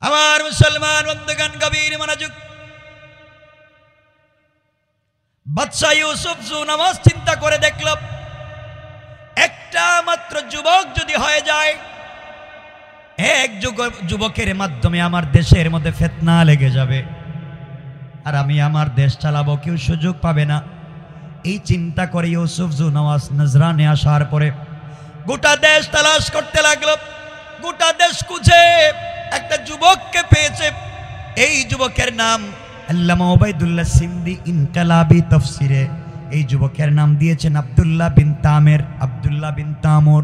আমার মুসলমান বন্ধুগণ গভীর মনোযোগ। বাদশা ইউসুফ নামাজ চিন্তা করে দেখল, একটা মাত্র যুবক যদি হয়ে যায়, এক যুবকের মাধ্যমে আমার দেশের মধ্যে ফিতনা লেগে যাবে, আর আমি আমার দেশ চালাবো, কেউ সুযোগ পাবে না। এই চিন্তা করে ইউসুফ নওয়াজ নজরানে আসার পরে গোটা দেশ তালাশ করতে লাগলো। গোটা দেশ খুঁজে একটা যুবককে পেয়েছে। এই যুবকের নাম আল্লামা ওবায়দুল্লাহ সিন্দি ইনকালাবি তাফসিরে এই যুবকের নাম দিয়েছেন আব্দুল্লাহ বিন তামের, আব্দুল্লাহ বিন তামুর।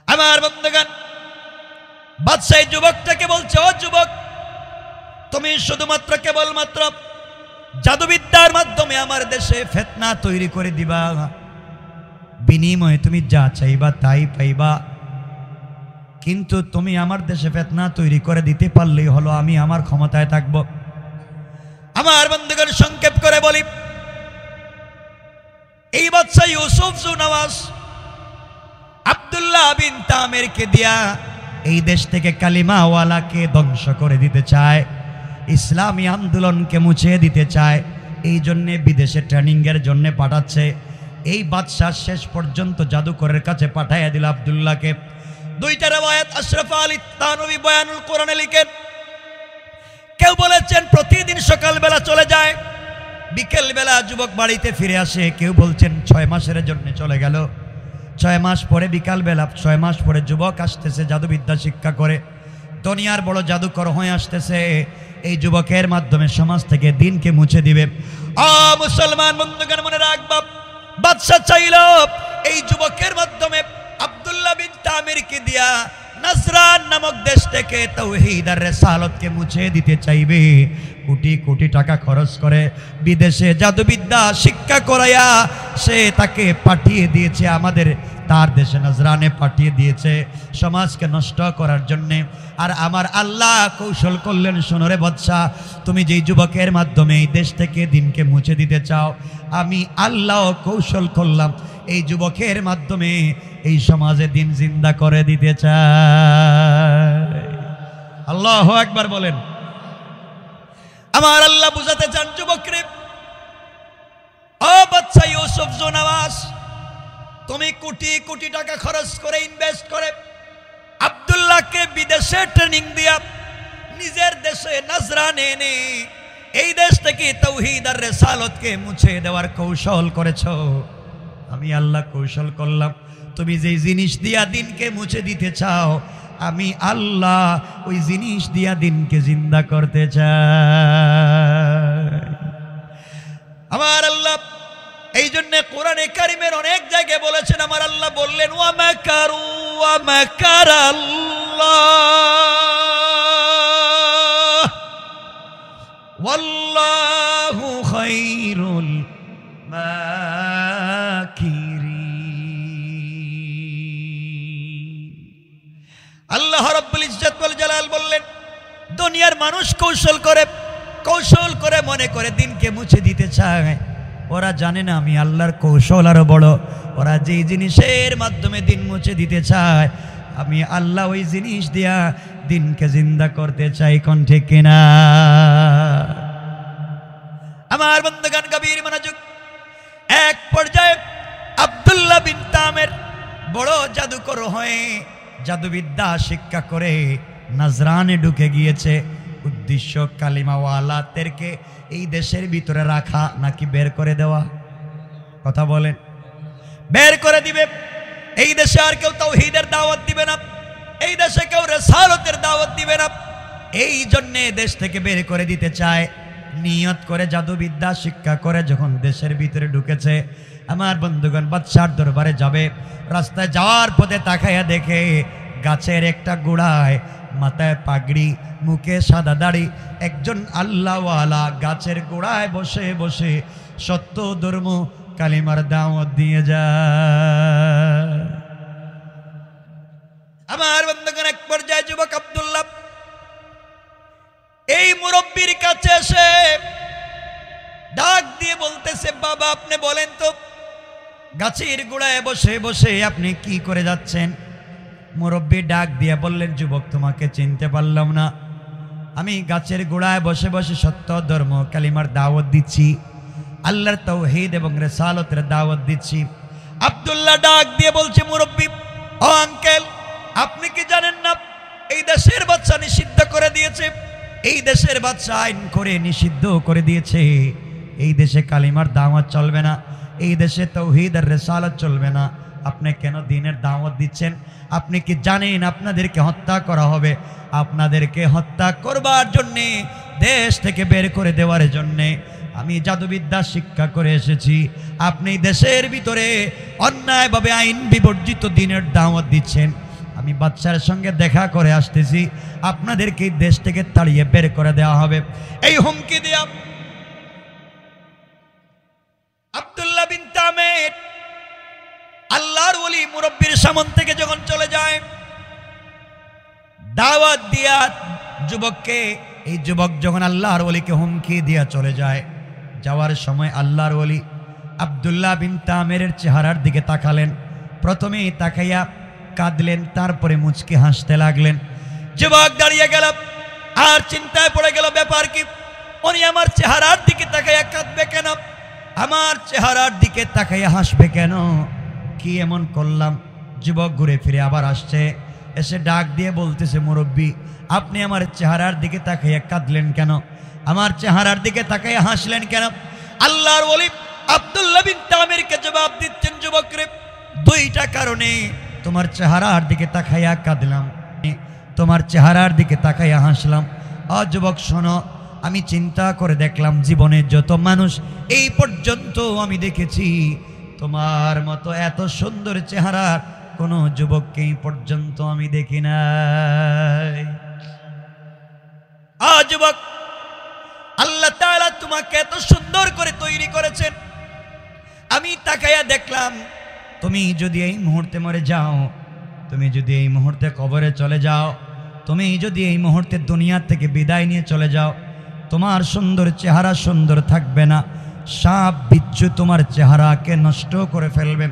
আমার বন্ধুগণ, বাদশাহ যুবকটাকে বলছে, ও যুবক, তুমি শুধুমাত্র কেবলমাত্র জাদুবিদ্যার মাধ্যমে আমার দেশে ফিতনা তৈরি করে দিবা, বিনিময়ে তুমি যা চাইবা তাই পাইবা, কিন্তু তুমি আমার দেশে ফিতনা তৈরি করে দিতে পারলেই হলো, আমি আমার ক্ষমতায় থাকব। আমার বন্ধুগণ, সংক্ষেপ করে বলি, এই বাদশাহ ইউসুফ নওয়াজ আব্দুল্লাহ বিন তামেরকে দিয়া এই দেশ থেকে কালিমাওয়ালাকে ধ্বংস করে দিতে চায়, ইসলামী আন্দোলনকে মুছে দিতে চায়। এই জন্যে বিদেশে ট্রেনিং এর জন্য পাঠাচ্ছে। এই বাদশাহ শেষ পর্যন্ত জাদুকরের কাছে পাঠাইয়া দিল আব্দুল্লাহকে। দুইটা রওয়ায়াত আশরাফ আলী থানভী বয়ানুল কোরআনে লিখেন, কেউ বলেছেন প্রতিদিন সকালবেলা চলে যায়, বিকেল বেলা যুবক বাড়িতে ফিরে আসে। কেউ বলছেন 6 মাসের জন্য চলে গেল, 6 মাস পরে বিকাল বেলা, 6 মাস পরে যুবক আসতেছে, জাদুবিদ্যা শিক্ষা করে দুনিয়ার বড় জাদুকর হয়ে আসতেছে। এই যুবকের মাধ্যমে সমাজ থেকে দিনকে মুছে দিবে। মুসলমান বন্ধুগণ, মনে রাখবা, বাদশা চাইল এই যুবকের মাধ্যমে আব্দুল্লাহ বিন তামিরকে দিয়া নজরান নামক দেশ থেকে তাওহীদ আর রিসালাতকে মুছে দিতে চাইবে। কোটি কোটি টাকা খরচ করে বিদেশে জাদুবিদ্যা শিক্ষা করাইয়া সে তাকে পাঠিয়ে দিয়েছে, আমাদের তার দেশে নজরানে পাঠিয়ে দিয়েছে সমাজকে নষ্ট করার জন্যে। আর আমার আল্লাহ কৌশল করলেন, শোনো রে বাদশা, তুমি যেই যুবকের মাধ্যমে এই দেশ থেকে দিনকে মুছে দিতে চাও, আমি আল্লাহ কৌশল করলাম এই যুবকের মাধ্যমে এই সমাজে দিন জিন্দা করে দিতে চাই। আল্লাহু আকবার বলেন। আমার আল্লাহ বুঝাতে চান যুবকরে, ও বাদশা ইউসুফ নওয়াজ, তুমি কোটি কোটি টাকা খরচ করে ইনভেস্ট করে আব্দুল্লাহকে বিদেশে ট্রেনিং দিয়া নিজের দেশে নজরানে এনে এই দেশ থেকে তাওহীদ আর রিসালাতকে মুছে দেওয়ার কৌশল করেছো। আমি আল্লাহ কৌশল করলাম, তুমি যেই জিনিস দিয়া দিনকে মুছে দিতে চাও, আমি আল্লাহ ওই জিনিস দিয়া দিনকে জিন্দা করতে চাই। আমার আল্লাহ এই জন্য কোরআনে কারিমের অনেক জায়গায় বলেছেন, আমার আল্লাহ বললেন, ওয়া মাকারু ওয়া মাকারাল্লাহ ওয়াল্লাহু খায়রুল মাকিরিন। আল্লাহ রাব্বুল ইজ্জত ওয়াল জালাল বললেন, দুনিয়ার মানুষ কৌশল করে মনে করে দিনকে মুছে দিতে চায়, ওরা জানে না আমি আল্লাহর কৌশল আরো বড়। ওরা যেই জিনিসের মাধ্যমে দিন মুছে দিতে চায়, আমি আল্লাহ ওই জিনিস দিয়া দিনকে জিন্দা করতে চাই। কোন ঠিক কিনা? আমার বন্ধুগণ গভীর মনোযোগ। এক পর্যায়ে আব্দুল্লাহ বিন তামের বড় জাদুকর হয়ে জাদুবিদ্যা শিক্ষা করে নজরানে ঢুকে গিয়েছে। উদ্দেশ্য কালিমাওয়ালাদেরকে এই দেশের ভিতরে রাখা নাকি বের করে দেওয়া? কথা বলেন। বের করে দিবে। এই দেশে আর কেউ তাওহীদের দাওয়াত দিবে না, এই দেশে কেউ রিসালাতের দাওয়াত দিবে না। এই জন্যে দেশ থেকে বের করে দিতে চায়। নিয়ত করে জাদুবিদ্যা শিক্ষা করে যখন দেশের ভিতরে ঢুকেছে, আমার বন্ধুগণ বাদশার দরবারে যাবে, রাস্তায় যাওয়ার পথে তাকাইয়া দেখে গাছের একটা গোড়ায়, মাথায় পাগড়ি, মুখে সাদা দাড়ি, একজন আল্লাহওয়ালা গাছের গোড়ায় বসে বসে সত্য ধর্ম কালিমার দাওয়াত দিয়ে যায়। আমার বন্ধুগণ এক পর্যায়ে যুবক আব্দুল্লাহ এই মুরব্বীর কাছে এসে ডাক দিয়ে বলতেছে, বাবা আপনি বলেন তো, গাছের গোড়ায় বসে বসে আপনি কি করে যাচ্ছেন? মুরব্বী ডাক দিয়ে বললেন, যুবক তোমাকে চিনতে পারলাম না, আমি গাছের গোড়ায় বসে বসে সত্য ধর্ম কালিমার দাওয়াত দিচ্ছি, আল্লাহর তাওহীদ এবং রিসালাতের দাওয়াত দিচ্ছি। আব্দুল্লাহ ডাক দিয়ে বলছে, মুরব্বী ও আঙ্কেল, আপনি কি জানেন না এই দেশের বাদশা নিষিদ্ধ করে দিয়েছে, এই দেশের বাদশা আইন করে নিষিদ্ধ করে দিয়েছে, এই দেশে কালিমার দাওয়াত চলবে না, এই দেশে তাওহীদ আর রিসালাত চলবে না, আপনি কেন দ্বীনের দাওয়াত দিচ্ছেন? আপনি কি জানেন আপনাদেরকে হত্যা করা হবে? আপনাদেরকে হত্যা করবার জন্যে, দেশ থেকে বের করে দেওয়ার জন্যে আমি জাদুবিদ্যা শিক্ষা করে এসেছি। আপনি দেশের ভিতরে অন্যায়ভাবে আইন বিবর্জিত দ্বীনের দাওয়াত দিচ্ছেন। আমি বাদশার সঙ্গে দেখা করে আসতেছি, আপনাদেরকে দেশ থেকে তাড়িয়ে বের করে দেওয়া হবে। এই হুমকি দিয়া আব্দুল্লাহ বিন তামির আল্লাহর ওলি মুরব্বির সামন থেকে যখন চলে যায়, দাওয়াত দিয়া যুবককে, এই যুবক যখন আল্লাহর ওলিকে হুমকি দিয়া চলে যায়, যাওয়ার সময় আল্লাহর ওলি আব্দুল্লাহ বিন তামিরের চেহারার দিকে তাকালেন। প্রথমেই তাকাইয়া কাঁদলেন, তারপরে মুচকি হাসতে লাগলেন। যুবক দাঁড়িয়ে গেল আর চিন্তায় পড়ে গেল, ব্যাপার কি? উনি আমার চেহারার দিকে তাকাইয়া কাঁদবে কেন? আমার চেহারার দিকে তাকাইয়া হাসবে কেন? কি এমন করলাম? যুবক ঘুরে ফিরে আবার আসছে, এসে ডাক দিয়ে বলতেছে, মুরব্বী আপনি আমার চেহারার দিকে তাকাইয়া কাঁদলেন কেন? আমার চেহারার দিকে তাকাইয়া হাসলেন কেন? আল্লাহর ওলি আব্দুল্লাহ বিন তামিরকে জবাব দিচ্ছেন, যুবক রে, দুইটা কারণে তোমার চেহারার দিকে তাকাইয়া কাঁদলাম, তোমার চেহারার দিকে তাকাইয়া হাসলাম। যুবক শোনো, আমি চিন্তা করে দেখলাম জীবনের যত মানুষ এই পর্যন্ত আমি দেখেছি, তোমার মতো এত সুন্দর চেহারা কোন যুবককে এই পর্যন্ত আমি দেখি নাই। যুবক, আল্লাহ তাআলা তোমাকে এত সুন্দর করে তৈরি করেছেন, আমি তাকাইয়া দেখলাম তুমি যদি এই মুহূর্তে মরে যাও, তুমি যদি এই মুহূর্তে কবরে চলে যাও, তুমি যদি এই মুহূর্তে দুনিয়া থেকে বিদায় নিয়ে চলে যাও, তোমার সুন্দর চেহারা সুন্দর থাকবে না, সাপ বিচ্ছু তোমার চেহারাকে নষ্ট করে ফেলবে,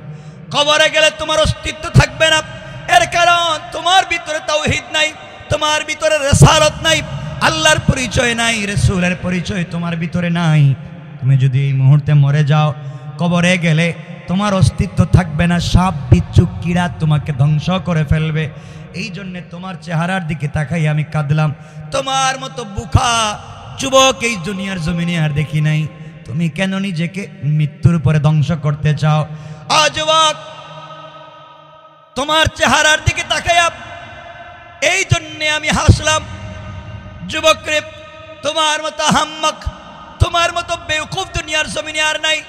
কবরে গেলে তোমার অস্তিত্ব থাকবে না। এর কারণ তোমার ভিতরে তাওহীদ নাই, তোমার ভিতরে রিসালাত নাই, আল্লাহর পরিচয় নাই, রাসূলের পরিচয় তোমার ভিতরে নাই। তুমি যদি এই মুহূর্তে মরে যাও, কবরে গেলে তোমার অস্তিত্ব থাকবে না, সাপ বিচ্ছু কীড়া তোমাকে ধ্বংস করে ফেলবে। এই জন্যে তোমার চেহারার দিকে তাকাই আমি কাঁদলাম। তোমার মতো বুকা যুবক এই দুনিয়ার জমিনে আর দেখি নাই। তুমি কেন নিজেকে মৃত্যুর পরে ধ্বংস করতে চাও? যুবক, তোমার চেহারার দিকে তাকাইয়া এই জন্যে আমি হাসলাম। যুবক রে, তোমার মতো হাম্মক, তোমার মতো বেওকুফ দুনিয়ার জমিনে আর নাই।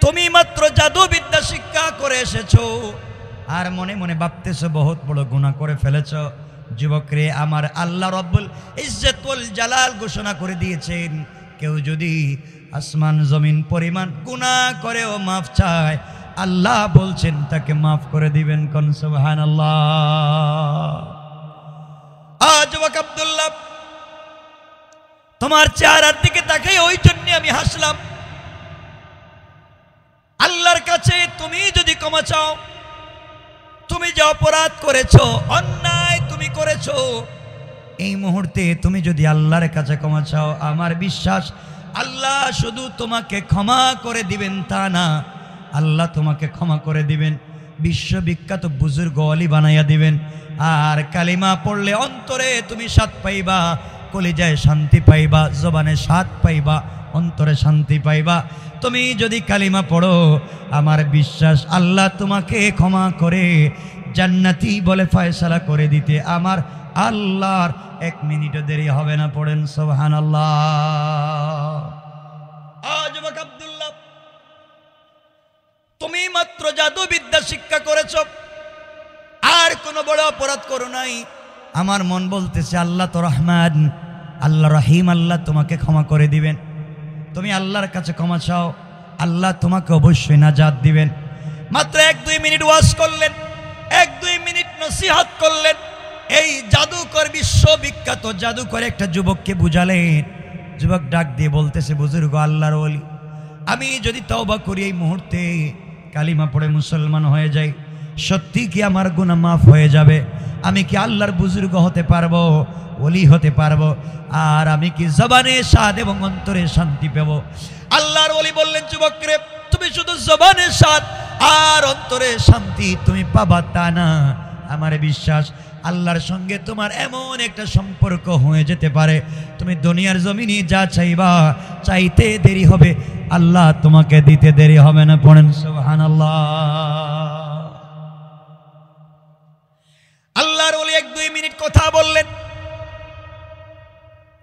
তুমি মাত্র জাদুবিদ্যা শিক্ষা করে এসেছো আর মনে মনে ভাবতেছো বহুত বড় গুনাহ করে ফেলেছো। যুবক রে, আমার আল্লাহ রব্বুল ইজ্জত ওয়াল জালাল ঘোষণা করে দিয়েছেন, কেউ যদি আসমান জমিন পরিমাণ গুনাহ করেও মাফ চায়, আল্লাহ বলছেন তাকে মাফ করে দিবেন। কোন সুবহানাল্লাহ। যুবক আব্দুল্লাহ, তোমার চেহারার দিকে তাকাই ওই জন্য আমি হাসলাম। আল্লাহর কাছে তুমি যদি ক্ষমা চাও, তুমি যে অপরাধ করেছো, অন্যায় তুমি করেছো, এই মুহূর্তে তুমি যদি আল্লাহর কাছে ক্ষমা চাও, আমার বিশ্বাস আল্লাহ শুধু তোমাকে ক্ষমা করে দিবেন তা না, আল্লাহ তোমাকে ক্ষমা করে দিবেন, বিশ্ববিখ্যাত বুজুর্গ ওয়ালি বানাইয়া দিবেন। আর কালিমা পড়লে অন্তরে তুমি স্বাদ পাইবা, কলিজায় শান্তি পাইবা, জবানে স্বাদ পাইবা, অন্তরে শান্তি পাইবা। তুমি যদি কালিমা পড়ো, আমার বিশ্বাস আল্লাহ তোমাকে ক্ষমা করে জান্নাতি বলে ফয়সালা করে দিতে আমার আল্লাহর এক মিনিটও দেরি হবে না। পড়েন সুবহানাল্লাহ। যুবক আব্দুল্লাহ, তুমি মাত্র জাদুবিদ্যা শিক্ষা করেছ, আর কোনো বড় অপরাধ করো নাই। আমার মন বলতেছে আল্লাহ তো রহমান, আল্লাহ রহিম, আল্লাহ তোমাকে ক্ষমা করে দিবেন। তুমি আল্লাহর কাছে ক্ষমা চাও, আল্লাহ তোমাকে অবশ্যই নাজাত দিবেন। মাত্র 1-2 মিনিট ওয়াজ করলেন, 1-2 মিনিট নসিহত করলেন, এই জাদুকর বিশ্ববিখ্যাত জাদুকর একটা যুবককে বুঝালেন। যুবক ডাক দিয়ে বলতেছে, বুজুর্গ আল্লাহর ওলি, আমি যদি তওবা করি, এই মুহূর্তে কালিমা পড়ে মুসলমান হয়ে যাই, সত্যি কি আমার গুনাহ মাফ হয়ে যাবে? আমি কি আল্লাহর বুজুর্গ হতে পারবো, ওলি হতে পারবো, আর আমি কি জবানে স্বাদ এবং অন্তরে শান্তি পাবো? আল্লাহর ওলি বললেন, যুবক রে, তুমি শুধু জবানে স্বাদ আর অন্তরে শান্তি তুমি পাবা তা না, আমার বিশ্বাস আল্লাহর সঙ্গে তোমার এমন একটা সম্পর্ক হয়ে যেতে পারে, তুমি দুনিয়ার জমিনে যা চাইবা চাইতে দেরি হবে, আল্লাহ তোমাকে দিতে দেরি হবে না। পড়েন সুবহানাল্লাহ। আল্লাহর ওলি 1-2 মিনিট কথা বললেন।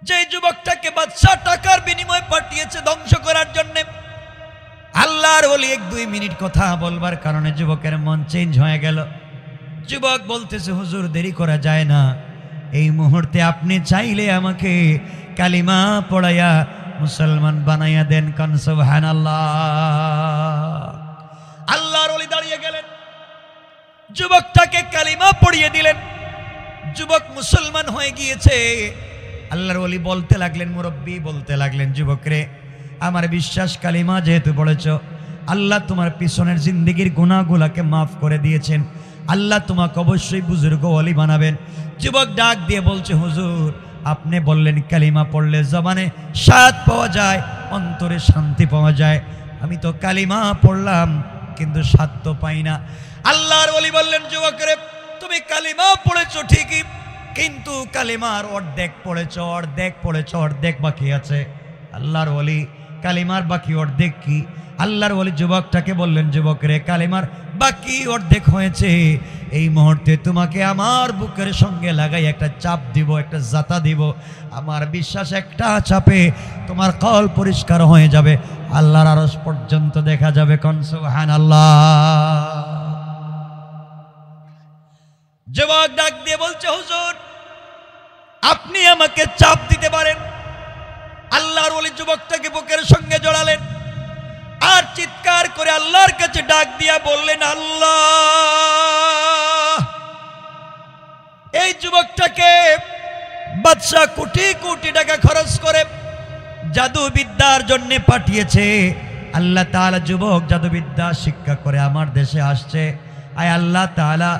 যে যুবকটাকে বাদশা টাকার বিনিময়ে পাঠিয়েছে ধ্বংস করার জন্য, আল্লাহর ওলি 1-2 মিনিট কথা বলবার কারণে যুবকের মন চেঞ্জ হয়ে গেল। যুবক বলতেছে, হুজুর দেরি করা যায় না, এই মুহূর্তে আপনি চাইলে আমাকে কালিমা পড়াইয়া মুসলমান বানাইয়া দেন। কান সুবহানাল্লাহ। আল্লাহর ওলি দাঁড়িয়ে গেলেন, যুবকটাকে কালিমা পড়িয়ে দিলেন, যুবক মুসলমান হয়ে গিয়েছে। আল্লাহর ওলি বলতে লাগলেন, মুরব্বী বলতে লাগলেন, যুবক রে, আমার বিশ্বাস কালিমা যেহেতু পড়েছ, আল্লাহ তোমার পিছনের জিন্দেগির গুনাহগুলোকে মাফ করে দিয়েছেন, আল্লাহ তোমাকে অবশ্যই বুজুর্গ ওলি বানাবেন। যুবক ডাক দিয়ে বলছে, হুজুর আপনি বললেন কালিমা পড়লে জবানে স্বাদ পাওয়া যায়, অন্তরে শান্তি পাওয়া যায়, আমি তো কালিমা পড়লাম কিন্তু স্বাদ তো পাই না। আল্লাহর ওলি বললেন, যুবক রে, তুমি কালিমা পড়েছো ঠিকই, কিন্তু কালিমার অর্ধেক পড়েছো, অর্ধেক বাকি আছে। আল্লাহর ওলি কালিমার বাকি অর্ধেক কি? আল্লাহর ওলি যুবকটাকে বললেন, যুবক রে, কালিমার বাকি অর্ধেক হয়েছে, এই মুহূর্তে তোমাকে আমার বুকের সঙ্গে লাগাই একটা চাপ দিব, একটা জাতা দিব, আমার বিশ্বাস একটা চাপে তোমার কল পরিষ্কার হয়ে যাবে, আল্লাহর আরশ পর্যন্ত দেখা যাবে। কোন সুবহানাল্লাহ। যুবক ডাক দিয়ে বলছে, হুজুর আপনি আমাকে চাপ দিতে পারেন। আল্লাহর ওলি যুবকটাকে বুকের সঙ্গে জড়ালেন আর চিৎকার করে আল্লাহর কাছে ডাক দিয়া বললেন, আল্লাহ, এই যুবকটাকে বাদশা কোটি কোটি টাকা খরচ করে জাদুবিদ্যার জন্য পাঠিয়েছে, আল্লাহ তাআলা যুবক জাদুবিদ্যা শিক্ষা করে আমার দেশে আসছে। আয় আল্লাহ তাআলা,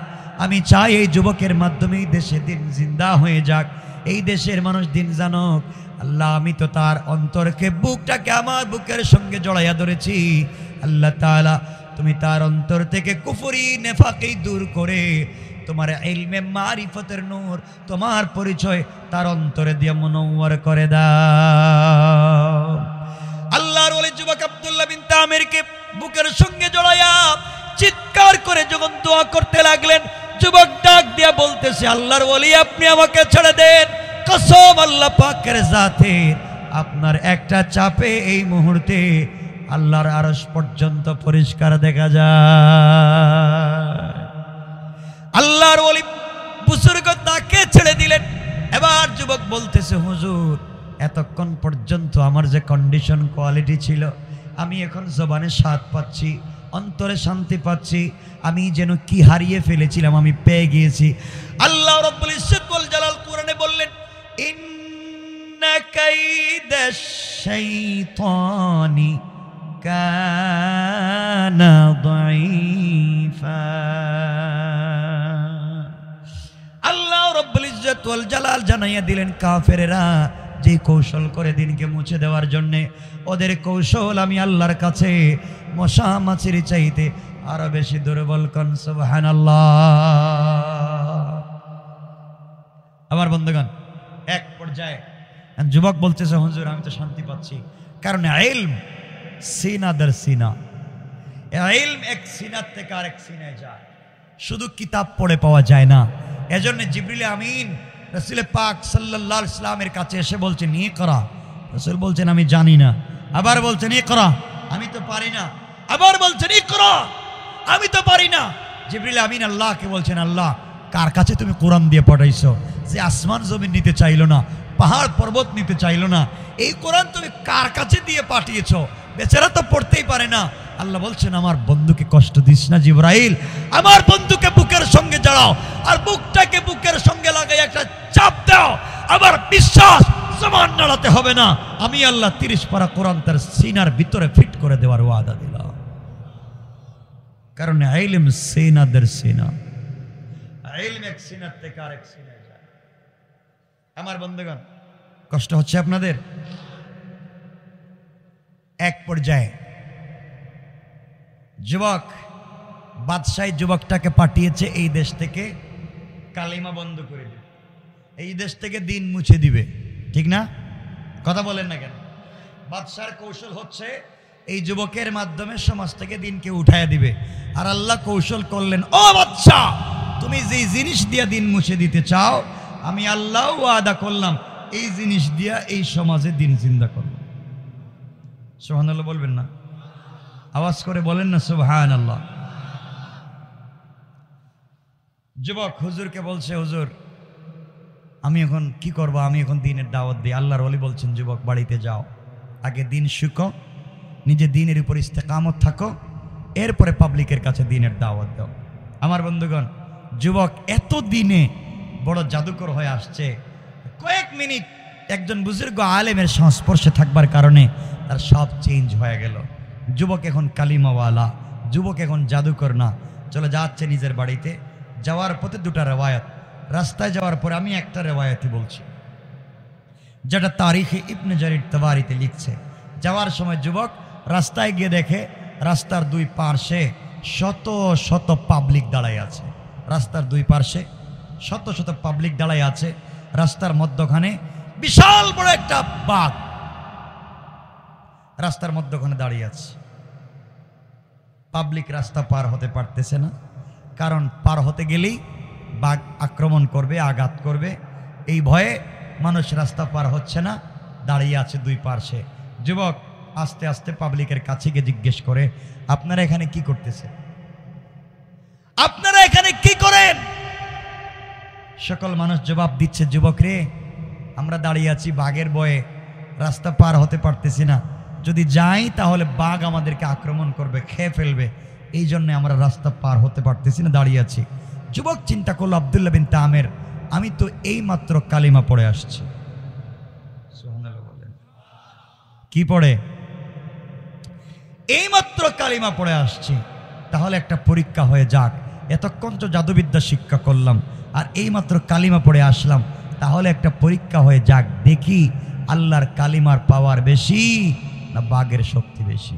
আমি চাই এই যুবকের মাধ্যমে দেশে দিন জিন্দা হয়ে যাক, এই দেশের মানুষ দিন জানুক। আল্লাহ, আমি তো তার অন্তরকে, বুকটাকে আমার বুকের সঙ্গে জড়াইয়া ধরেছি, আল্লাহ তাআলা তুমি তার অন্তর থেকে কুফরি নেফাকি দূর করে তোমার ইলমে মারিফতের নূর, তোমার পরিচয় তার অন্তরে দিয়ে মুনওয়ার করে দাও। আল্লাহর ওলি যুবক আব্দুল্লাহ বিন তামিরকে বুকের সঙ্গে জড়াইয়া চিৎকার করে যখন দোয়া করতে লাগলেন, যুবক ডাক দিয়া বলতেছে, আল্লাহর ওলি আপনি আমাকে ছেড়ে দেন, কসম আল্লাহ পাকের জাতের, আপনার একটা চাপে এই মুহূর্তে আল্লাহর আরশ পর্যন্ত পরিষ্কার দেখা যায়। আল্লাহর ওলি বুজুর্গ তাকে ছেড়ে দিলেন। এবার যুবক বলতেছে, হুজুর এতক্ষণ পর্যন্ত আমার যে কন্ডিশন কোয়ালিটি ছিল, আমি এখন জবানে স্বাদ পাচ্ছি, অন্তরে শান্তি পাচ্ছি, আমি যেন কি হারিয়ে ফেলেছিলাম আমি পেয়ে গিয়েছি। আল্লাহ রাব্বুল ইজ্জত ওয়াল জালাল কোরআনে বললেন, ইন্না কাইদাশ শাইতানি কানা দাঈফা। আল্লাহ রাব্বুল ইজ্জত ওয়াল জালাল জানাইয়া দিলেন, কাফেরেরা যে কৌশল করে দিনকে মুছে দেওয়ার জন্য, ওদের কৌশল আমি আল্লাহর কাছে মশা মাছির চাইতে আরো বেশি দুর্বল। কোন সুবহানাল্লাহ। আমার বন্ধুগণ, এক পর্যায়ে যুবক বলতেছে, হুজুর আমি তো শান্তি পাচ্ছি, কারণ ইলম সিনা দের সিনা, ইলম এক সিনার থেকে আরেক সিনায় যায়, শুধু কিতাব পড়ে পাওয়া যায় না। এজন্য জিবরিল আমিন রাসূল পাক সাল্লাল্লাহু আলাইহি ওয়াসাল্লামের কাছে এসে বলছেন, ইকরা। রাসূল বলছেন, আমি জানি না। আবার বলছেন, ইকরা, আমি তো পারি না। আবার বলছেন, ইকরা, আমি তো পারি না। জিবরিল আমিন আল্লাহকে বলছেন, আল্লাহ কার কাছে তুমি কোরআন দিয়ে পাঠাইছো, যে আসমান জমিন নিতে চাইলো না, পাহাড় পর্বত নিতে চাইলো না, এই কোরআন তুমি কার কাছে দিয়ে পাঠিয়েছো? বেচারা তো পড়তেই পারে না। আল্লাহ বলছেন, আমার বন্ধুকে কষ্ট দিস না জিবরাইল, আমার বন্ধুকে বুকের সঙ্গে জড়াও আর বুকটাকে বুকের সঙ্গে লাগাই একটা চাপ দাও। আমার বিশ্বাস জমান নাড়াতে হবে না, আমি আল্লাহ 30 পারা কোরআন তার সিনার ভিতরে ফিট করে দেওয়ার ওয়াদা দিলাম। কারণ ইলম সিনা দের সিনা, ইলম এক সিনার থেকে আরেক সিনায় যায়। আমার বন্ধুগণ, কষ্ট হচ্ছে আপনাদের? এক পর্যায়ে যুবক, বাদশাহ যুবকটাকে পাঠিয়েছে এই দেশ থেকে কালিমা বন্ধ করে দিবে, এই দেশ থেকে দিন মুছে দিবে, ঠিক না? কথা বলেন না কেন? বাদশার কৌশল হচ্ছে এই যুবকের মাধ্যমে সমাজ থেকে দিনকে উঠায় দিবে। আর আল্লাহ কৌশল করলেন, ও বাদশা, তুমি যে জিনিস দিয়া দিন মুছে দিতে চাও, আমি আল্লাহ ওয়াদা করলাম এই জিনিস দিয়া এই সমাজে দিন জিন্দা করব। সুবহানাল্লাহ বলবেন না? আওয়াজ করে বলেন না সুবহানাল্লাহ। যুবক হুজুরকে বলছে, হুজুর আমি এখন কি করব? আমি এখন দিনের দাওয়াত দিই। আল্লাহর ওলি বলছেন, যুবক বাড়িতে যাও, আগে দিন শিখো, নিজে দিনের উপর ইস্তেকামত থাকো, এরপরে পাবলিকের কাছে দিনের দাওয়াত দাও। আমার বন্ধুগণ, যুবক এত দিনে বড় জাদুকর হয়ে আসছে, কয়েক মিনিট একজন বুজুর্গ আলেমের সংস্পর্শে থাকবার কারণে তার সব চেঞ্জ হয়ে গেল। যুবক এখন কালিমাওয়ালা, যুবক এখন জাদুকর না। চলে যাচ্ছে নিজের বাড়িতে, যাওয়ার পথে দুটা রেওয়ায়াত, রাস্তায় যাওয়ার পরে আমি একটা রেওয়ায়াতই বলছি, যেটা তারিখে ইবনে জারির তাবারিতে লিখছে। যাওয়ার সময় যুবক রাস্তায় গিয়ে দেখে রাস্তার দুই পার্শ্বে শত শত পাবলিক দাঁড়ায় আছে। রাস্তার দুই পার্শ্বে শত শত পাবলিক দাঁড়ায় আছে। রাস্তার মধ্যখানে বিশাল বড় একটা বাঘ রাস্তার মধ্যখানে দাঁড়িয়ে আছে। পাবলিক রাস্তা পার হতে পারতেছে না, কারণ পার হতে গেলেই বাঘ আক্রমণ করবে, আঘাত করবে। এই ভয়ে মানুষ রাস্তা পার হচ্ছে না, দাঁড়িয়ে আছে দুই পার্শ্বে। যুবক আস্তে আস্তে পাবলিকের কাছে গিয়ে জিজ্ঞেস করে, আপনারা এখানে কি করতেছে? আপনারা এখানে কি করেন? সকল মানুষ জবাব দিচ্ছে, যুবক রে, আমরা দাঁড়িয়ে আছি বাঘের ভয়ে, রাস্তা পার হতে পারতেছি না, যদি যাই তাহলে বাঘ আমাদেরকে আক্রমণ করবে, খেয়ে ফেলবে, এই জন্য আমরা রাস্তা পার হতে পারতেছি না, দাঁড়িয়ে আছি। যুবক চিন্তা করলো, আব্দুল্লাহ বিন তামের, আমি তো এই মাত্র কালিমা পড়ে আসছি। কি পড়ে? এই মাত্র কালিমা পড়ে আসছি, তাহলে একটা পরীক্ষা হয়ে যাক। এতক্ষণ তো জাদুবিদ্যা শিক্ষা করলাম, আর এই মাত্র কালিমা পড়ে আসলাম, তাহলে একটা পরীক্ষা হয়ে যাক, দেখি আল্লাহর কালিমার পাওয়ার বেশি না বাঘের শক্তি বেশি।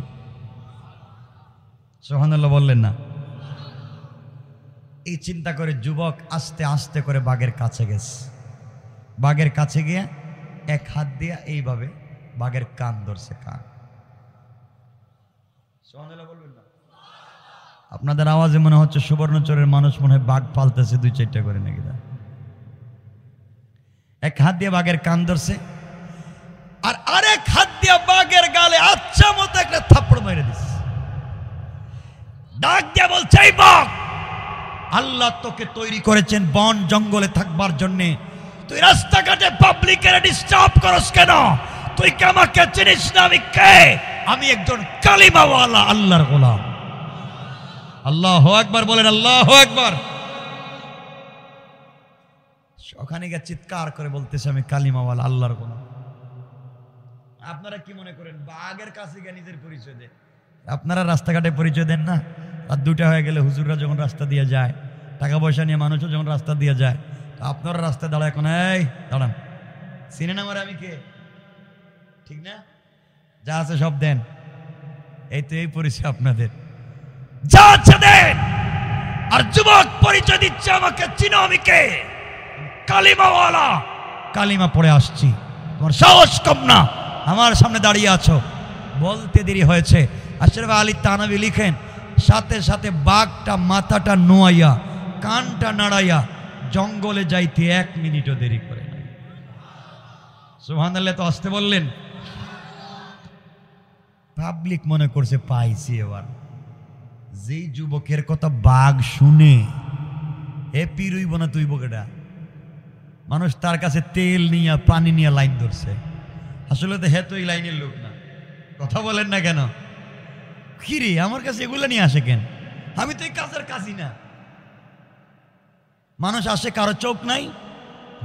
সুবহানাল্লাহ বললেন না? এই চিন্তা করে যুবক আস্তে আস্তে করে বাঘের কাছে গেছে। বাঘের কাছে গিয়ে এক হাত দিয়ে এইভাবে বাঘের কান ধরছে, কান। সুবহানাল্লাহ বলবেন না? আপনাদের আওয়াজে মনে হচ্ছে সুবর্ণচরের মানুষ মনে হয় বাঘ পালতেছে দুই চারটা করে নাকি। এক হাত দিয়ে বাঘের কান ধরছে, আর আরেক হাত দিয়ে বাঘের গালে আচ্ছা মতো একটা থাপ্পড় মেরে দিচ্ছে। ডাক দিয়ে বলছে, এই বাঘ, আল্লাহ তোকে তৈরি করেছেন বন জঙ্গলে থাকবার জন্য, তুই রাস্তাঘাটে পাবলিকের ডিস্টার্ব করস কেন? তুই কি আমাকে চিনিস না? আমি কে? আমি একজন কালিমাওয়ালা আল্লাহর গোলাম। আল্লাহু আকবার বলেন, আল্লাহু আকবার। ওখানে গিয়ে চিৎকার করে বলতেছে, আমি কালিমাওয়ালা আল্লাহর গোলাম। আপনারা কি মনে করেন বাঘের কাছে গিয়ে নিজের পরিচয় দেন? আপনারা রাস্তাঘাটে পরিচয় দেন না? রাত 2টা হয়ে গেলে হুজুররা যখন রাস্তা দিয়ে যায়, টাকা পয়সা নিয়ে মানুষও যখন রাস্তা দিয়ে যায়, তো আপনারা রাস্তায় দাঁড়ায়, এখন এই দাঁড়ান, চিনেন আমার আমি কে? ঠিক না? যা আছে সব দেন। এই তো এই পরিচয় আপনাদের, যা আছে দেন। আর যুবক পরিচয় দিচ্ছে, আমাকে চিনো, আমি কে? কালিমাওয়ালা, কালিমা পড়ে আসছি, তোমার সাহস কম না, আমার সামনে দাঁড়িয়ে আছো। বলতে দেরি হয়েছে। আশরাফ আলী থানভী লিখেন, সাথে সাথে বাঘটা মাথাটা নোয়াইয়া কানটা নাড়াইয়া জঙ্গলে যাইতে 1 মিনিটও দেরি করে না। সুবহানাল্লাহ তো আসতে বললেন। পাবলিক মনে করছে পাইছি এবার। যেই যুবকের কথা বাঘ শুনে এ পিরুইব না তুই বকেটা, মানুষ তার কাছে তেল নিয়ে পানি নিয়ে লাইন ধরছে। আসলে তো হে তো এই লাইনের লোক না। কথা বলেন না কেন? কিরে আমার কাছে এগুলো নিয়ে আসে কেন? আমি তো এই কাজের কাজই না। মানুষ আসে, কারো চোখ নাই,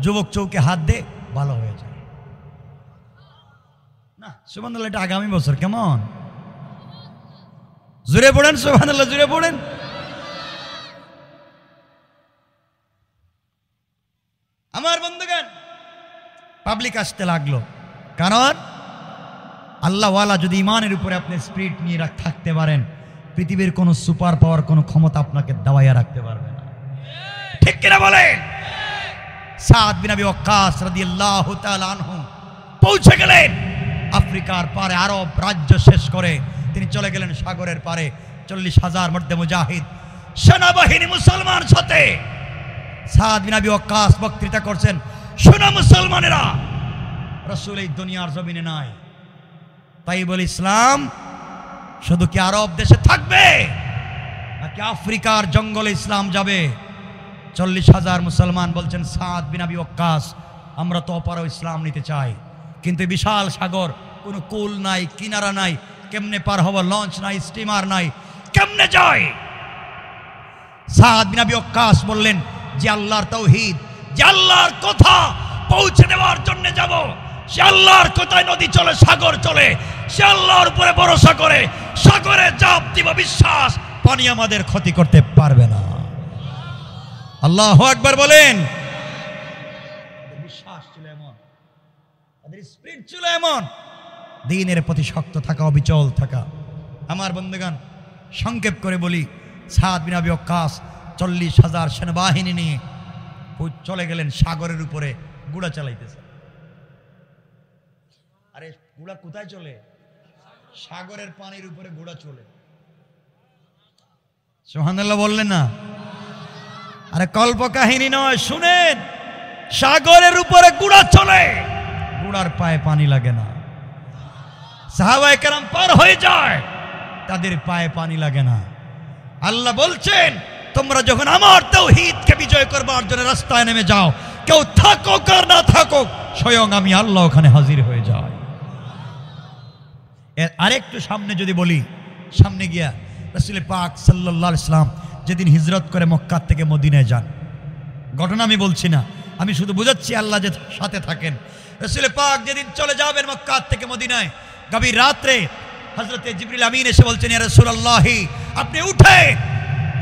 যুবক চৌকে হাত দে, ভালো হয়ে যায় না। সুবহানাল্লাহ, এটা আগামী বছর কেমন? জুড়ে পড়েন সুবহানাল্লাহ, জুড়ে পড়েন। পাবলিক আসতে লাগলো। কারণ আল্লাহওয়ালা যদি ইমানের উপরে আপনি স্পিরিট নিয়ে থাকতে পারেন, পৃথিবীর কোনো সুপার পাওয়ার কোনো ক্ষমতা আপনাকে দাবাইয়া রাখতে পারবে না। ঠিক কিনা বলেন? সাদ বিন আবি ওয়াক্কাস রাদিয়াল্লাহু তাআলা আনহু পৌঁছে গেলেন আফ্রিকার পারে, আরব রাজ্য শেষ করে তিনি চলে গেলেন সাগরের পারে। 40,000 মধ্যে মুজাহিদ সেনাবাহিনী মুসলমান সাথে সাদ বিন আবি ওয়াক্কাস বক্তৃতা করছেন, শোনো মুসলমানেরা, রাসূল এই দুনিয়ার জমিনে নাই, তাই বলে ইসলাম শুধু কি আরব দেশে থাকবে নাকি আফ্রিকার জঙ্গলে ইসলাম যাবে? 40,000 মুসলমান বলছেন, সাদ বিন আবি ওয়াক্কাস, আমরা তো অপারও ইসলাম নিতে চাই, কিন্তু বিশাল সাগর, কোনো কুল নাই, কিনারা নাই, কেমনে পার হব? লঞ্চ নাই, স্টিমার নাই, কেমনে যায়? সাদ বিন আবি ওয়াক্কাস বললেন, যে আল্লাহর তাওহীদ, যে আল্লাহর কথা পৌঁছে দেওয়ার জন্য যাব, সে আল্লাহর কথায় নদী চলে, সাগর চলে, সে আল্লাহর উপরে ভরসা করে সাগরে জাপ দিব, বিশ্বাস পানি আমাদের ক্ষতি করতে পারবে না। আল্লাহু আকবার বলেন। বিশ্বাস ছিল এমন, তাদের স্পিরিট ছিল এমন, দ্বীনের প্রতি শক্ত থাকা, অবিচল থাকা। আমার বন্ধুগণ, সংক্ষেপ করে বলি, সাদ বিন আবি ওয়াক্কাস 40,000 সেনাবাহিনী নিয়ে চলে গেলেন সাগরের উপরে, গুড়া চালাইতেছে। আরে গুড়া কোথায় চলে? সাগরের পানির উপরে গুড়া চলে। সুবহানাল্লাহ বললেন না? আরে কল্প কাহিনী নয়, শুনেন, সাগরের উপরে গুড়া চলে, গুড়ার পায়ে পানি লাগে না। সাহাবায়ে কেরাম পার হয়ে যায়, তাদের পায়ে পানি লাগে না। আল্লাহ বলছেন, তোমরা যখন আমার তাওহীদকে বিজয় করবার জন্য রাস্তায় নেমে যাও, কেউ থাকুক আর না থাকুক, স্বয়ং আমি আল্লাহ ওখানে হাজির হয়ে যাই। এর আরেকটু সামনে যদি বলি, সামনে গিয়া রাসূল পাক সাল্লাল্লাহু আলাইহি ওয়াসাল্লাম যেদিন হিজরত করে মক্কা থেকে মদিনায় যান, ঘটনা আমি বলছি না, আমি শুধু বুঝাচ্ছি আল্লাহ যে সাথে থাকেন। রাসূল পাক যেদিন চলে যাবেন মক্কা থেকে মদিনায়, গভীর রাত্রে হযরতে জিবরিল আমিন এসে বলছেন, ইয়া রাসূলুল্লাহ, আপনি উঠে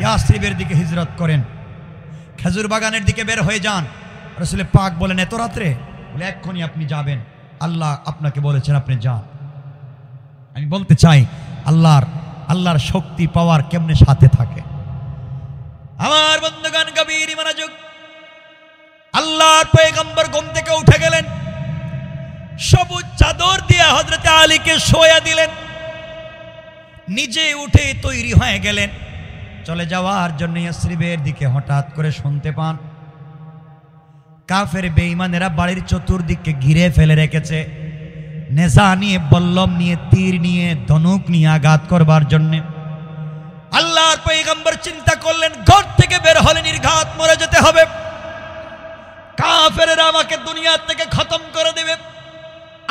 ইয়াসরিবের দিকে হিজরত করেন, খেজুর বাগানের দিকে বের হয়ে যান। রাসূল পাক বলেন, এত রাত্রে? বলে, এক্ষুনি আপনি যাবেন, আল্লাহ আপনাকে বলেছেন আপনি যান। আমি বলতে চাই, আল্লাহর শক্তি পাওয়ার কেমনে সাথে থাকে। আমার বন্ধুগণ, গভীর মনোযোগ। আল্লাহর পয়গম্বর ঘুম থেকে উঠে গেলেন, সবুজ চাদর দিয়ে হযরতে আলীকে শোয়া দিলেন, নিজে উঠে তৈরি হয়ে গেলেন চলে যাওয়ার জন্য ইয়াসরিবের দিকে। হঠাৎ করে শুনতে পান কাফের বেঈমানেরা বাড়ির চতুর্দিকে ঘিরে ফেলে রেখেছে, নেজা নিয়ে, বল্লম নিয়ে, তীর নিয়ে, ধনুক নিয়ে আঘাত করবার জন্য। আল্লাহর পয়গম্বর চিন্তা করলেন, ঘর থেকে বের হলে নির্ঘাত মরে যেতে হবে, কাফেররা আমাকে দুনিয়া থেকে খতম করে দেবে।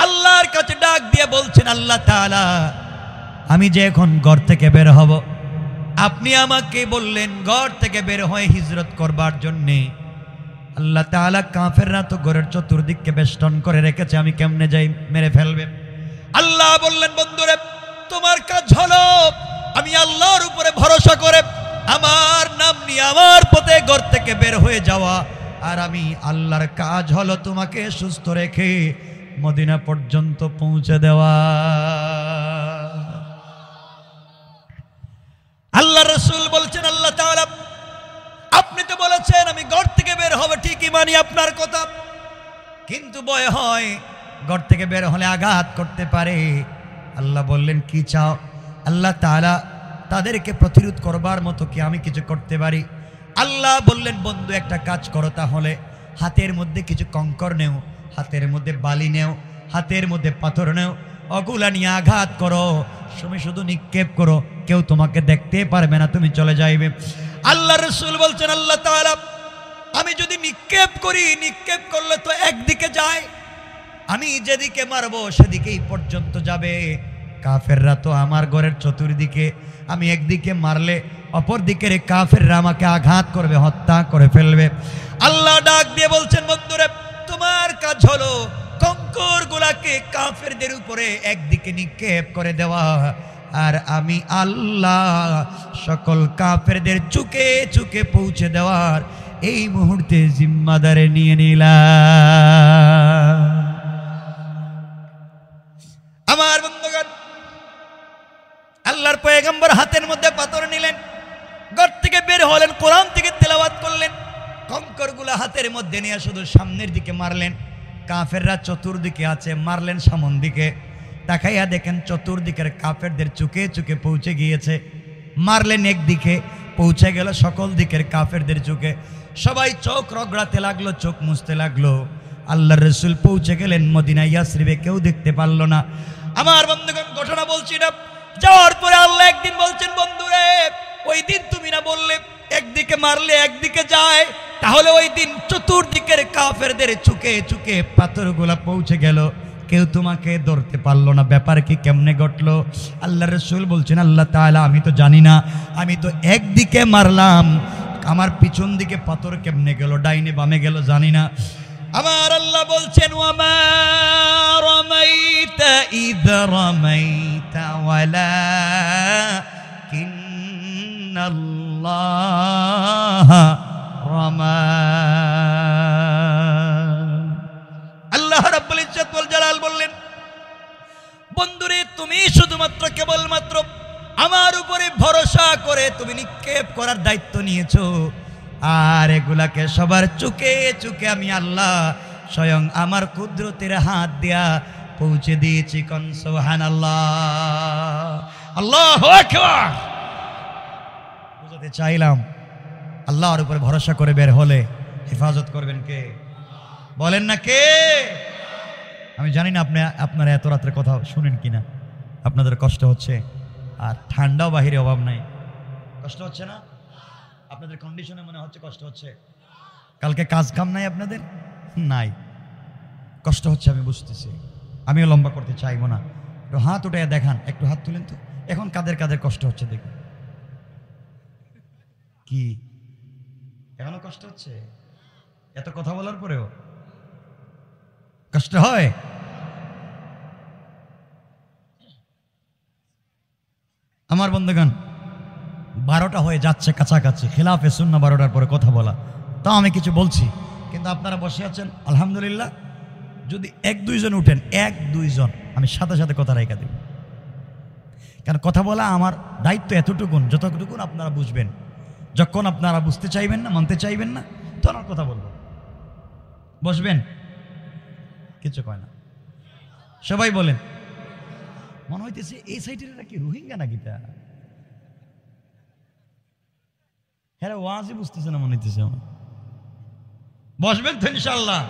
আল্লাহর কাছে ডাক দিয়ে বলছেন, আল্লাহ তাআলা, আমি যে এখন ঘর থেকে বের হব, আপনি আমাকে বললেন ঘর থেকে বের হয়ে হিজরত করবার জন্যে। আল্লাহ তাআলা, কাফেররা তো ঘরের চতুর্দিককে বেষ্টন করে রেখেছে, আমি কেমনে যাই? মেরে ফেলবে। আল্লাহ বললেন, বন্ধুরে, তোমার কাজ হলো আমি আল্লাহর উপরে ভরসা করে আমার নাম নিয়ে আমার পথে ঘর থেকে বের হয়ে যাওয়া, আর আমি আল্লাহর কাজ হলো তোমাকে সুস্থ রেখে মদিনা পর্যন্ত পৌঁছে দেওয়া। আল্লাহ রাসূল বলছেন, আল্লাহ তাআলা, আপনি তো বলেছেন আমি ঘর থেকে বের হব, ঠিকই মানি আপনার কথা, কিন্তু ভয় হয় ঘর থেকে বের হলে আঘাত করতে পারে। আল্লাহ বললেন, কি চাও? আল্লাহ তাআলা, তাদেরকে প্রতিরোধ করবার মতো কি আমি কিছু করতে পারি? আল্লাহ বললেন, বন্ধু, একটা কাজ করো, তাহলে হাতের মধ্যে কিছু কঙ্কর নেও, হাতের মধ্যে বালি নেও, হাতের মধ্যে পাথর নেও, ওগুলা নিয়ে আঘাত করো, তুমি শুধু নিক্ষেপ করো, কেউ তোমাকে দেখতে পারবে না, তুমি চলে যাইবে। আল্লাহ রাসূল বলছেন, আল্লাহ তাআলা, আমি যদি নিক্ষেপ করি, নিক্ষেপ করলে তো একদিকে যায়, আমি যেদিকে মারবো সেদিকেই পর্যন্ত যাবে। কাফেররা তো আমার ঘরের চতুর্দিকে, আমি একদিকে মারলে অপর দিকের কাফেররা আমাকে আঘাত করবে, হত্যা করে ফেলবে। আল্লাহ ডাক দিয়ে বলছেন, বন্ধুরে, তোমার কাজ হলো কঙ্কর গুলাকে কাফেরদের উপরে একদিকে নিক্ষেপ করে দেওয়া, আর আমি আল্লাহ সকল কাফেরদের চুকে চুকে পৌঁছে দেওয়ার এই মুহূর্তে জিম্মাদারে নিয়ে নিলাম। পয়গম্বর হাতের মধ্যে পাথর নিলেন, ঘর থেকে বের হলেন, কোরআন থেকে তেলাওয়াত করলেন, কঙ্করগুলো হাতের মধ্যে নিয়ে শুধু সামনের দিকে মারলেন। কাফেররা চতুর্দিকে আছে, মারলেন সামন দিকে। তাকাইয়া দেখেন চতুর্দিকের কাফেরদের চুকে চুকে পৌঁছে গিয়েছে। মারলেন একদিকে, পৌঁছে গেল সকল দিকের কাফেরদের চুকে। সবাই চোখ রগড়াতে লাগলো, চোখ মুছতে লাগলো। আল্লাহর রাসূল পৌঁছে গেলেন মদিনা ইয়াসরিবে, কেউ দেখতে পারলো না। আমার বন্ধুগণ, ঘটনা বলছি না। যাওয়ার পরে আল্লাহ একদিন বলছেন, বন্ধুরে ওই দিন তুমি না বললে একদিকে মারলে একদিকে যায়, তাহলে ওই দিন চতুর্দিকের কাফেরদের চুকে চুকে পাথরগুলা পৌঁছে গেল, কেউ তোমাকে ধরতে পারলো না। ব্যাপার কি, কেমনে ঘটলো? আল্লাহ রাসূল বলছেন, আল্লাহ তাআলা আমি তো জানি না, আমি তো একদিকে মারলাম, আমার পিছন দিকে পাথর কেমনে গেল, ডাইনে বামে গেল জানি না। আমার আল্লাহ বলছেন, ওয়ামা রামাইতা ইয রামাইতা ওয়ালাকিন্নাল্লাহ রামা। আল্লাহ রাব্বুল ইজ্জত ওয়াল জালাল বললেন, বন্ধুরে তুমি শুধুমাত্র কেবলমাত্র আমার উপরে ভরসা করে তুমি নিক্ষেপ করার দায়িত্ব নিয়েছো, আর এগুলাকে সবার চুকে চুকে আমি আল্লাহ স্বয়ং আমার কুদরতের হাত দিয়া পৌঁছে দিয়েছি। কোন সুবহানাল্লাহ, আল্লাহু আকবার। বুঝাতে চাইলাম, আল্লাহর উপরে ভরসা করে বের হলে হেফাজত করবেন কে? বলেন না কে? আমি জানি না আপনারা এত রাত্রে কথা শুনেন কিনা, আপনাদের কষ্ট হচ্ছে, আর ঠান্ডাও বাহিরে অভাব নাই। কষ্ট হচ্ছে না? আপনাদের কন্ডিশনে মনে হচ্ছে কষ্ট হচ্ছে। কালকে কাজ কাম নাই আপনাদের? নাই, কষ্ট হচ্ছে আমি বুঝতেছি। আমিও লম্বা করতে চাইবো না। একটু হাত উঠে দেখান, একটু হাত তুলেন তো। এখন কাদের কাদের কষ্ট হচ্ছে দেখুন। কি এখনো কষ্ট হচ্ছে? এত কথা বলার পরেও কষ্ট হয়? আমার বন্ধুগণ, 12টা হয়ে যাচ্ছে কাছাকাছি, খেলাফে সুন্নাহ 12টার পরে কথা বলা। তাও আমি কিছু বলছি, কিন্তু আপনারা বসে আছেন আলহামদুলিল্লাহ। যদি 1-2 জন উঠেন, 1-2 জন, আমি সাথে সাথে কথা রেখে দেব। কারণ কথা বলা আমার দায়িত্ব এতটুকুন যতটুকুন আপনারা বুঝবেন। যখন আপনারা বুঝতে চাইবেন না, মানতে চাইবেন না, তখন আর কথা বলবো। বসবেন, কিছু কয় না, সবাই বলেন। মনে হইতেছে এই সাইডের কি রোহিঙ্গা নাকি? তা হ্যাঁ, ওয়াজই বুঝতেছে না মনে হইতেছে আমার। বসবেন তো ইনশাআল্লাহ?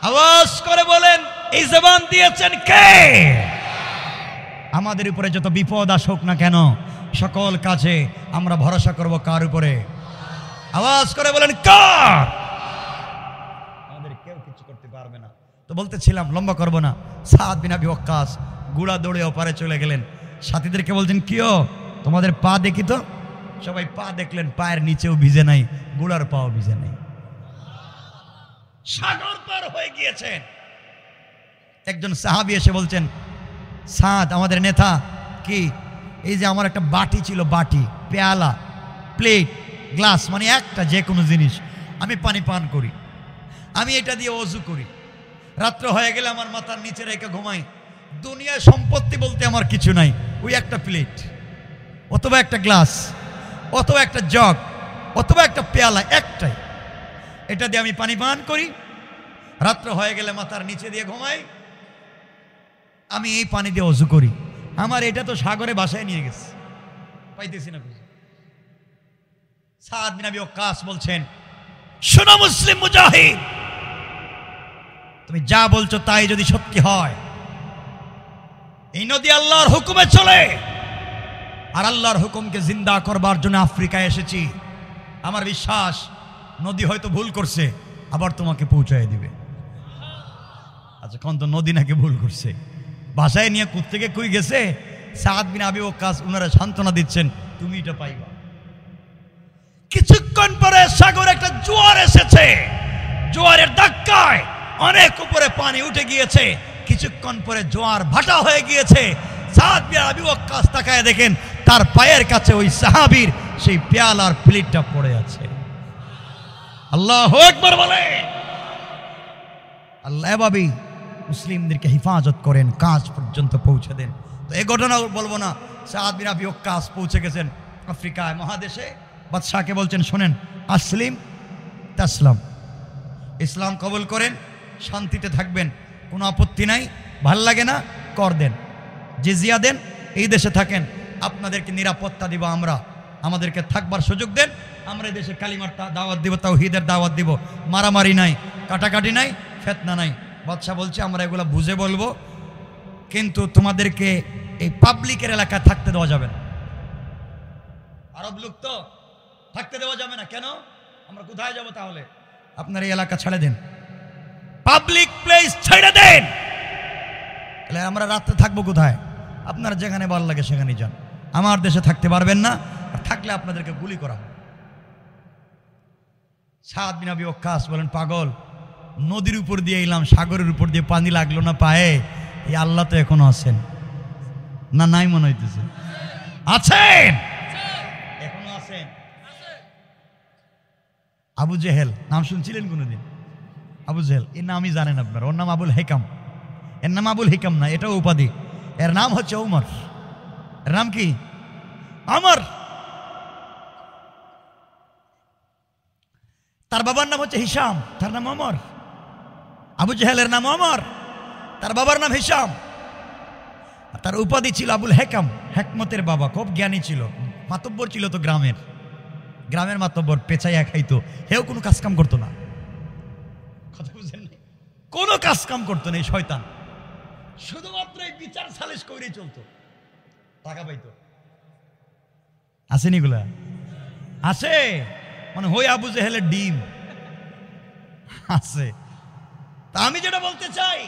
আওয়াজ করে বলেন, এই জবান দিয়েছেন কে? আমাদের উপরে যত বিপদ আসুক না কেন, সকল কাজে আমরা ভরসা করব কার উপরে? আওয়াজ করে বলেন, কার? আমাদের কেউ কিছু করতে পারবে না। তো বলতেছিলাম, লম্বা করব না। সাদ বিন আবি ওয়াক্কাস গুড়া দৌড়ে ওপারে চলে গেলেন। সাথীদেরকে বলছেন, কিও তোমাদের পা দেখি তো। সবাই পা দেখলেন, পায়ের নিচেও ভিজে নাই, গুড়ার পাও ভিজে নাই। সাগর পার হয়ে গিয়েছেন। একজন সাহাবী এসে বলছেন, সাদ আমাদের নেতা, কি এই যে আমার একটা বাটি ছিল, বাটি, পেয়ালা, প্লেট, গ্লাস, মানে একটা যে কোনো জিনিস, আমি পানি পান করি, আমি এটা দিয়ে ওযু করি, রাত্র হয়ে গেলে আমার মাথার নিচে রেখে ঘুমাই। দুনিয়ায় সম্পত্তি বলতে আমার কিছু নাই, ওই একটা প্লেট অথবা একটা গ্লাস অথবা একটা জগ অথবা একটা পেয়ালা, একটাই, এটা দিয়ে আমি পানি পান করি, রাত্র হয়ে গেলে মাথার নিচে দিয়ে ঘুমাই, আমি এই পানি দিয়ে ওযু করি। আমার এটা তো সাগরে বাসায় নিয়ে গেছে, পাইতেছি না। সাদ বিন আবি ওয়াক্কাস বলছেন, শোনো মুসলিম মুজাহিদ, তুমি যা বলছো তাই যদি সত্যি হয়, এই নদী আল্লাহর হুকুমে চলে, আর আল্লাহর হুকুমকে জিন্দা করবার জন্য আফ্রিকায় এসেছি। আমার বিশ্বাস নদী হয়তো ভুল করছে, আবার তোমাকে পৌঁছায় দিবে। আচ্ছা, কোন তো নদী নাকি ভুল করছে, বাসায় নিয়ে কোত্থেকে কই গেছে। সাদ বিন আবি ওয়াক্কাস ওনারা সান্ত্বনা দিচ্ছেন, তুমি এটা পাইবা। কিছুক্ষণ পরে সাগরে একটা জোয়ার এসেছে, জোয়ারের ধাক্কায় অনেক উপরে পানি উঠে গিয়েছে। কিছুক্ষণ পরে জোয়ার ভাটা হয়ে গিয়েছে। সাদ বিন আবি ওয়াক্কাস তাকায় দেখেন, তার পায়ের কাছে ওই সাহাবীর সেই পেয়ালার প্লেটটা পড়ে আছে। আল্লাহু আকবার বলে। আল্লাহ এভাবেই মুসলিমদেরকে হেফাজত করেন, কাজ পর্যন্ত পৌঁছে দেন। তো এই ঘটনা বলবো না, সাদ বিন আবি ওয়াক্কাস পৌঁছে গেছেন আফ্রিকায় মহাদেশে। বাদশাহকে বলছেন, শোনেন, আসলিম তাসলাম, ইসলাম কবুল করেন, শান্তিতে থাকবেন, কোনো আপত্তি নাই, ভাল লাগে না কর দেন, জিজিয়া দেন, এই দেশে থাকেন, আপনাদেরকে নিরাপত্তা দিব আমরা, আমাদেরকে থাকবার সুযোগ দেন, আমরা এই দেশে কালিমার দাওয়াত দিব, তাওহীদের দাওয়াত দিব, মারামারি নাই, কাটাকাটি নাই, ফিতনা নাই। বাদশাহ বলছে, আমরা এগুলো বুঝে বলবো, কিন্তু তোমাদেরকে এই পাবলিকের এলাকায় থাকতে দেওয়া যাবে না। আরব লোক তো, থাকতে দেওয়া যাবে না। কেন? আমরা কোথায় যাব তাহলে? আপনার এই এলাকা ছেড়ে দেন, পাবলিক প্লেস ছেড়ে দেন। তাহলে আমরা রাত্রে থাকবো কোথায়? আপনারা যেখানে ভালো লাগে সেখানে যান, আমার দেশে থাকতে পারবেন না, আর থাকলে আপনাদেরকে গুলি করা হবে। সাদ বিন আবি ওয়াক্কাস বলেন, পাগল, নদীর উপর দিয়ে এলাম, সাগরের উপর দিয়ে পানি লাগলো না পায়ে, এই আল্লাহ তো এখনো আছেন না? নাই মনে হইতেছে, আছেন, এখনো আছেন। আবু জেহেল নাম শুনছিলেন কোনোদিন? আবু জেহেল এর নামই জানেন আপনারা? ওর নাম আবুল হেকাম। এর নাম আবুল হেকাম না, এটাও উপাধি। এর নাম হচ্ছে ওমর। এর নাম কি? ওমর। তার বাবার নাম হচ্ছে হিশাম, তার নাম ওমর। আবু জেহেলের নাম ওমর, তার বাবার নাম হিশাম, তার উপাধি ছিল আবুল হেকাম, হেকমতের বাবা, খুব জ্ঞানী ছিল, মাতব্বর ছিল তো গ্রামের মাতব্বর, পেঁচাইয়া খাইতো, হেও কোনো কাজ কাম করতো না। কথা বুঝেন না? কোনো কাজ কাম করতো না এই শয়তান, শুধুমাত্র এই বিচার সালিশ করেই চলতো, টাকা পাইতো। আসেনি এগুলা? আছে মানে হই আবু জেহেলের ডিম আছে। তা আমি যেটা বলতে চাই,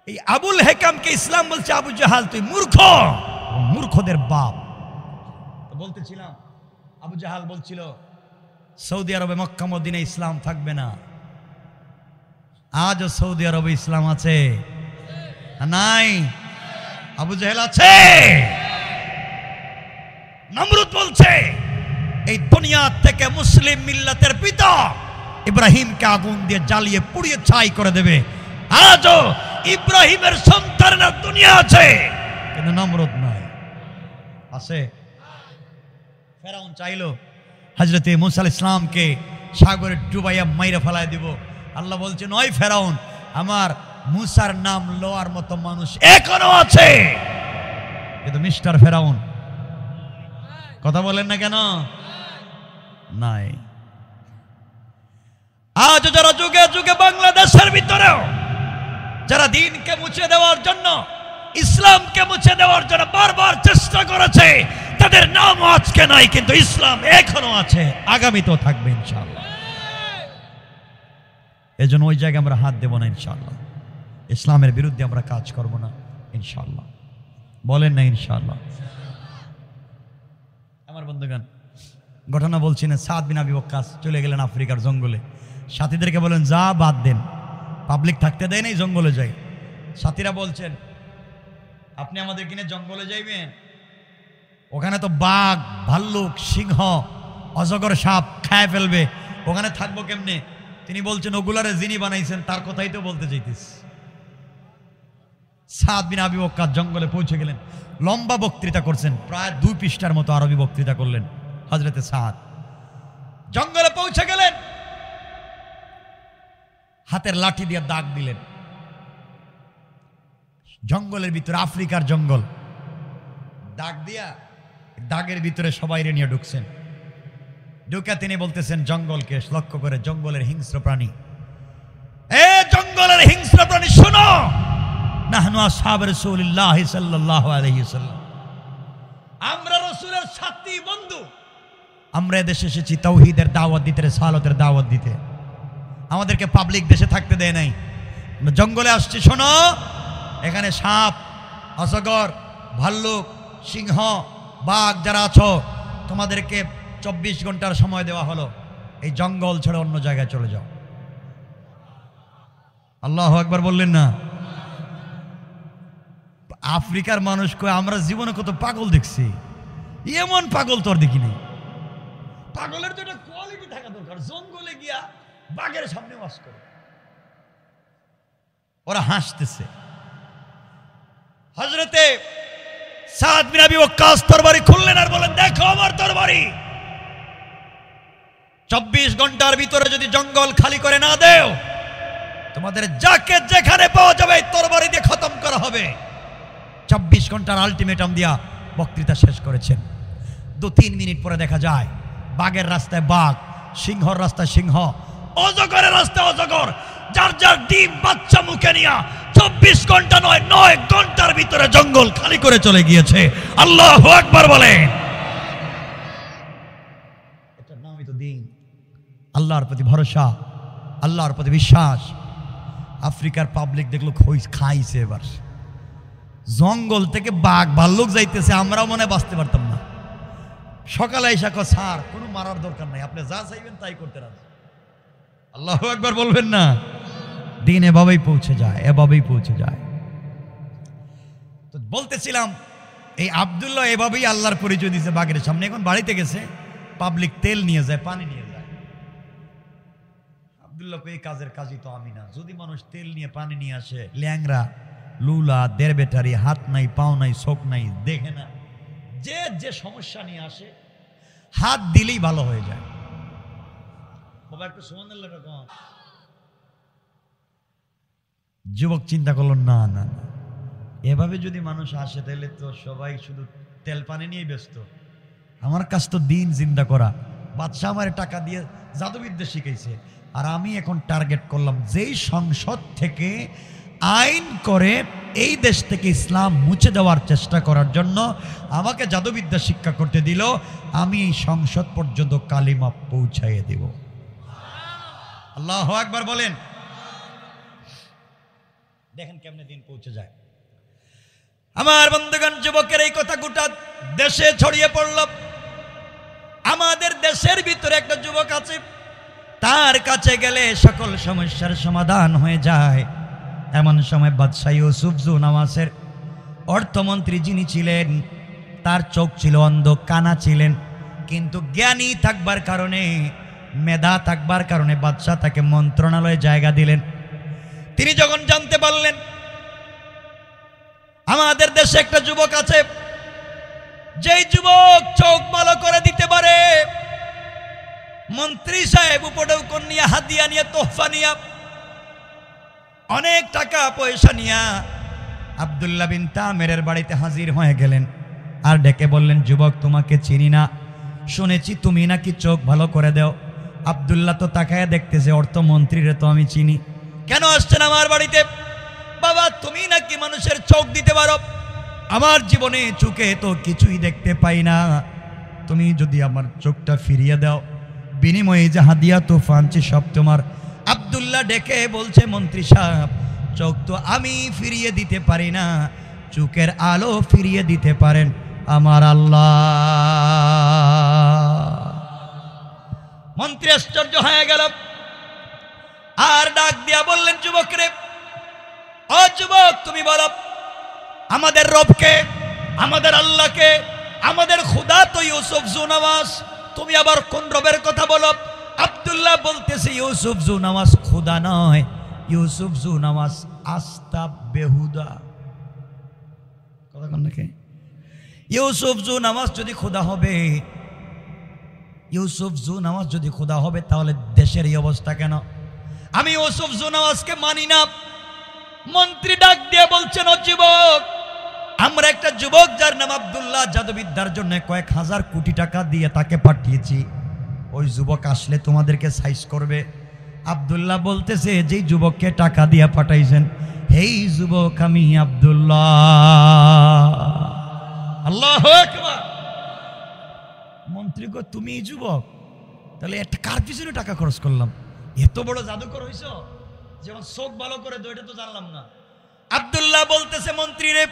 এই আবুল হেকামকে ইসলাম বলছে, আবু জাহাল তুই মূর্খ, মূর্খদের বাপ। তো বলতেছিলাম, আবু জাহাল বলছিল সৌদি আরবে, মক্কা মদিনে ইসলাম থাকবে না। আজও সৌদি আরবে ইসলাম আছে নাই? আবু জাহেল আছে। নমরুদ বলছে এই দুনিয়া থেকে মুসলিম মিল্লাতের পিতা ইব্রাহিমকে আগুন দিয়ে জ্বালিয়ে পুড়িয়ে ছাই করে দেবে। আজও ইব্রাহিমের সন্তানরা দুনিয়া আছে, কিন্তু নমরুদ নাই। আছে। ফেরাউন চাইলো হযরতে মূসা আলাইহিস সালামকে সাগরে ডুবাইয়া মাইরে ফেলায় দিব। আল্লাহ বলছেন, ওই ফেরাউন, আমার মূসার নাম লওয়ার মতো মানুষ এখনো আছে, কিন্তু মিস্টার ফেরাউন। কথা বলেন না কেন? নাই। আজ যারা যুগে যুগে বাংলাদেশের ভিতরেও যারা দিনকে মুছে দেওয়ার জন্য, ইসলামকে মুছে দেওয়ার জন্য বারবার চেষ্টা করেছে, তাদের নাম আজকে নাই, কিন্তু ইসলাম এখনো আছে, আগামীতেও থাকবে ইনশাআল্লাহ। এজন্য ওই জায়গায় আমরা হাত দেব না ইনশাআল্লাহ, ইসলামের বিরুদ্ধে আমরা কাজ করব না ইনশাআল্লাহ। বলেন না ইনশাআল্লাহ? আমার বন্ধুগণ, ঘটনা বলছি না, সাদ বিন আবি ওয়াক্কাস চলে গেলেন আফ্রিকার জঙ্গলে। সাথীদেরকে বলেন, যা বাদ দেন, পাবলিক থাকতে দেয় নাই, জঙ্গলে যাই। সাথীরা বলছেন, আপনি আমাদের কিনে জঙ্গলে যাইবেন? ওখানে তো বাঘ, ভাল্লুক, সিংহ, অজগর, সাপ খায় ফেলবে, ওখানে থাকবো কেমনে? তিনি বলছেন, ওগুলারে যিনি বানাইছেন তার কথাই তো বলতে চাইতিস। সাদ বিন আবি ওয়াক্কাস জঙ্গলে পৌঁছে গেলেন, লম্বা বক্তৃতা করছেন, প্রায় 2 পৃষ্ঠার মতো আরবি বক্তৃতা করলেন হযরতে সাদ। জঙ্গলে পৌঁছে গেলেন, হাতের লাঠি দিয়ে দাগ দিলেন। জঙ্গলের ভিতরে, আফ্রিকার জঙ্গল, দাগ দিয়া দাগের ভিতরে সবাই নিয়ে ঢুকছেন। ঢুকে তিনি বলতেছেন জঙ্গলকে লক্ষ্য করে, জঙ্গলের হিংস্র প্রাণী, এ জঙ্গলের হিংস্র প্রাণী শোনো, নাহনু আসহাব রাসূলিল্লাহ সাল্লাল্লাহু আলাইহি ওয়াসাল্লাম, আমরা রাসূলের সাথী বন্ধু, আমরা এদেশে এসেছি তাওহীদের দাওয়াত দিতে, রিসালাতের দাওয়াত দিতে। আমাদেরকে পাবলিক দেশে থাকতে দেয় নাই, আমরা জঙ্গলে আসছি। শোনো, এখানে সাপ, অজগর, ভাল্লুক, সিংহ, বাঘ যারা আছো, তোমাদেরকে 24 ঘন্টার সময় দেওয়া হলো, এই জঙ্গল ছেড়ে অন্য জায়গায় চলে যাও। আল্লাহু আকবার বললেন না? আফ্রিকার মানুষ কই, আমরা জীবনে কত পাগল দেখছি, এমন পাগল তোর দেখিনি। পাগলের তো একটা কোয়ালিটি থাকা দরকার। জঙ্গলে গিয়া বাঘের সামনে ওয়াজ করে, ওরা হাসতেছে। হযরতে সাদ বিন আবি ওয়াক্কাস তরবারি খুললেন আর বলেন, দেখো আমার তরবারি। 24 ঘন্টার ভিতরে যদি জঙ্গল খালি করে না দেও, তোমাদের যাকে যেখানে পাওয়া যাবে তরবারি দিয়ে খতম করা হবে। 24 ঘন্টার আলটিমেটাম দিয়া বক্তৃতা শেষ করেছেন। 2-3 মিনিট পরে দেখা যায় বাঘের রাস্তায় বাঘ, সিংহর রাস্তায় সিংহ, অজগরের রাস্তায় অজগর, যার যার ডিম বাচ্চা মুখে নিয়া 24 ঘন্টা নয় 9 ঘন্টার ভিতরে জঙ্গল খালি করে চলে গিয়েছে। আল্লাহু আকবার বলেন। এটার নামই তো দিন। আল্লাহর প্রতি ভরসা, আল্লাহর প্রতি বিশ্বাস। আফ্রিকার পাবলিক দেখলো খাইছে এবার। জঙ্গল থেকে বাঘ ভাল্লুক যাইতেছে, আমরাও মনে বাঁচতে পারতাম না। সকালে এসে স্যার কোনো মারার দরকার নাই, আপনি যা চাইবেন তাই করতে রাজি। আল্লাহু আকবার বলবেন না? দিন এভাবেই পৌঁছে যায়, এভাবেই পৌঁছে যায়। তো বলতেছিলাম, এই আব্দুল্লাহ এভাবেই আল্লাহর পরিচয় দিয়েছে বাঘের সামনে। এখন বাড়িতে গেছে, পাবলিক তেল নিয়ে যায়, পানি নিয়ে যায়। আব্দুল্লাহকে এই কাজের কাজই তো আমি না। যদি মানুষ তেল নিয়ে পানি নিয়ে আসে, ল্যাংরা লুলা দেড় বেটারি, হাত নাই পাও নাই চোখ নাই, দেখে না, যে যে সমস্যা নিয়ে আসে হাত দিলেই ভালো হয়ে যায়। বাবা একটু সুবহানাল্লাহ কম। যুবক চিন্তা করলো, না না না, এভাবে যদি মানুষ আসে তাহলে তো সবাই শুধু তেল পানি নিয়ে ব্যস্ত। আমার কাজ তো দিন জিন্দা করা। বাদশাহ আমার টাকা দিয়ে জাদুবিদ্যা শিখাইছে, আর আমি এখন টার্গেট করলাম যেই সংসদ থেকে আইন করে এই দেশ থেকে ইসলাম মুছে দেওয়ার চেষ্টা করার জন্য আমাকে জাদুবিদ্যা শিক্ষা করতে দিল, আমি এই সংসদ পর্যন্ত কালিমা পৌঁছাইয়ে দেব। আল্লাহু আকবার বলেন। দেখেন কেমনে দিন পৌঁছে যায়। আমার বন্ধুগণ, যুবকের এই কথা গোটা দেশে ছড়িয়ে পড়ল। আমাদের দেশের ভিতরে একটা যুবক আছে, তার কাছে গেলে সকল সমস্যার সমাধান হয়ে যায়। এমন সময় বাদশাহ ইউসুফ জুনাওয়াসের অর্থমন্ত্রী যিনি ছিলেন, তার চোখ ছিল অন্ধ, কানা ছিলেন, কিন্তু জ্ঞানী থাকবার কারণে, মেধা থাকবার কারণে বাদশাহ তাকে মন্ত্রণালয়ে জায়গা দিলেন। তিনি যখন জানতে পারলেন আমাদের দেশে একটা যুবক আছে, যেই যুবক চোখ ভালো করে দিতে পারে, মন্ত্রী সাহেব উপঢৌকন নিয়ে, হাদিয়া নিয়ে, তোহফা নিয়ে, অনেক টাকা পয়সা নিয়া আব্দুল্লাহ বিন তামেরের বাড়িতে হাজির হয়ে গেলেন। আর ডেকে বললেন, যুবক তোমাকে চিনি না, শুনেছি তুমি নাকি চোখ ভালো করে দাও। আব্দুল্লাহ তো তাকায় দেখতেছে, অর্থমন্ত্রীরে তো আমি চিনি, কেন আসছেন আমার বাড়িতে? বাবা তুমি নাকি মানুষের চোখ দিতে পারো, আমার জীবনে চোখে তো কিছুই দেখতে পাই না, তুমি যদি আমার চোখটা ফিরিয়ে দাও, বিনিময়ে যে হাদিয়া তোহফা আনছি সব তোমার। আব্দুল্লাহ ডেকে বলছে, মন্ত্রী সাহেব চোখ তো আমি ফিরিয়ে দিতে পারি না, চোখের আলো ফিরিয়ে দিতে পারেন আমার আল্লাহ। মন্ত্রী আশ্চর্য হয়ে গেল, আর ডাক দিয়া বললেন, যুবক রে, ও যুবক তুমি বলো আমাদের রবকে, আমাদের আল্লাহকে, আমাদের খোদা তো ইউসুফ জুনাওয়াস, তুমি আবার কোন রবের কথা বলো? আব্দুল্লাহ বলতেছে, ইউসুফ জুনাওয়াস খোদা নয়, ইউসুফ জুনাওয়াস আস্তা বেহুদা। কথা কোন নাকি? ইউসুফ জুনাওয়াস যদি খোদা হবে, ইউসুফ জুনাওয়াস যদি খোদা হবে, তাহলে দেশের এই অবস্থা কেন? আমি ইউসুফ জুনাওয়াসকে মানি না। মন্ত্রী ডাক দিয়ে বলছেন, ও যুবক, আমরা একটা যুবক যার নাম আব্দুল্লাহ, জাদুবিদ্যার জন্য কয়েক হাজার কোটি টাকা দিয়ে তাকে পাঠিয়েছি, ওই যুবক আসলে তোমাদেরকে সাইজ করবে। আব্দুল্লাহ বলতেছে, যেই যুবককে টাকা দিয়ে পাঠাইছেন এই যুবক আমি আব্দুল্লাহ। আল্লাহু আকবার। মন্ত্রী গো, তুমি এই যুবক, তাহলে একটা কার পিছনে টাকা খরচ করলাম? এত বড় জাদুকর হইছ, যেমন চোখ ভালো করে দো, এটা তো জানলাম না। আব্দুল্লাহ বলতেছে, মন্ত্রী রে,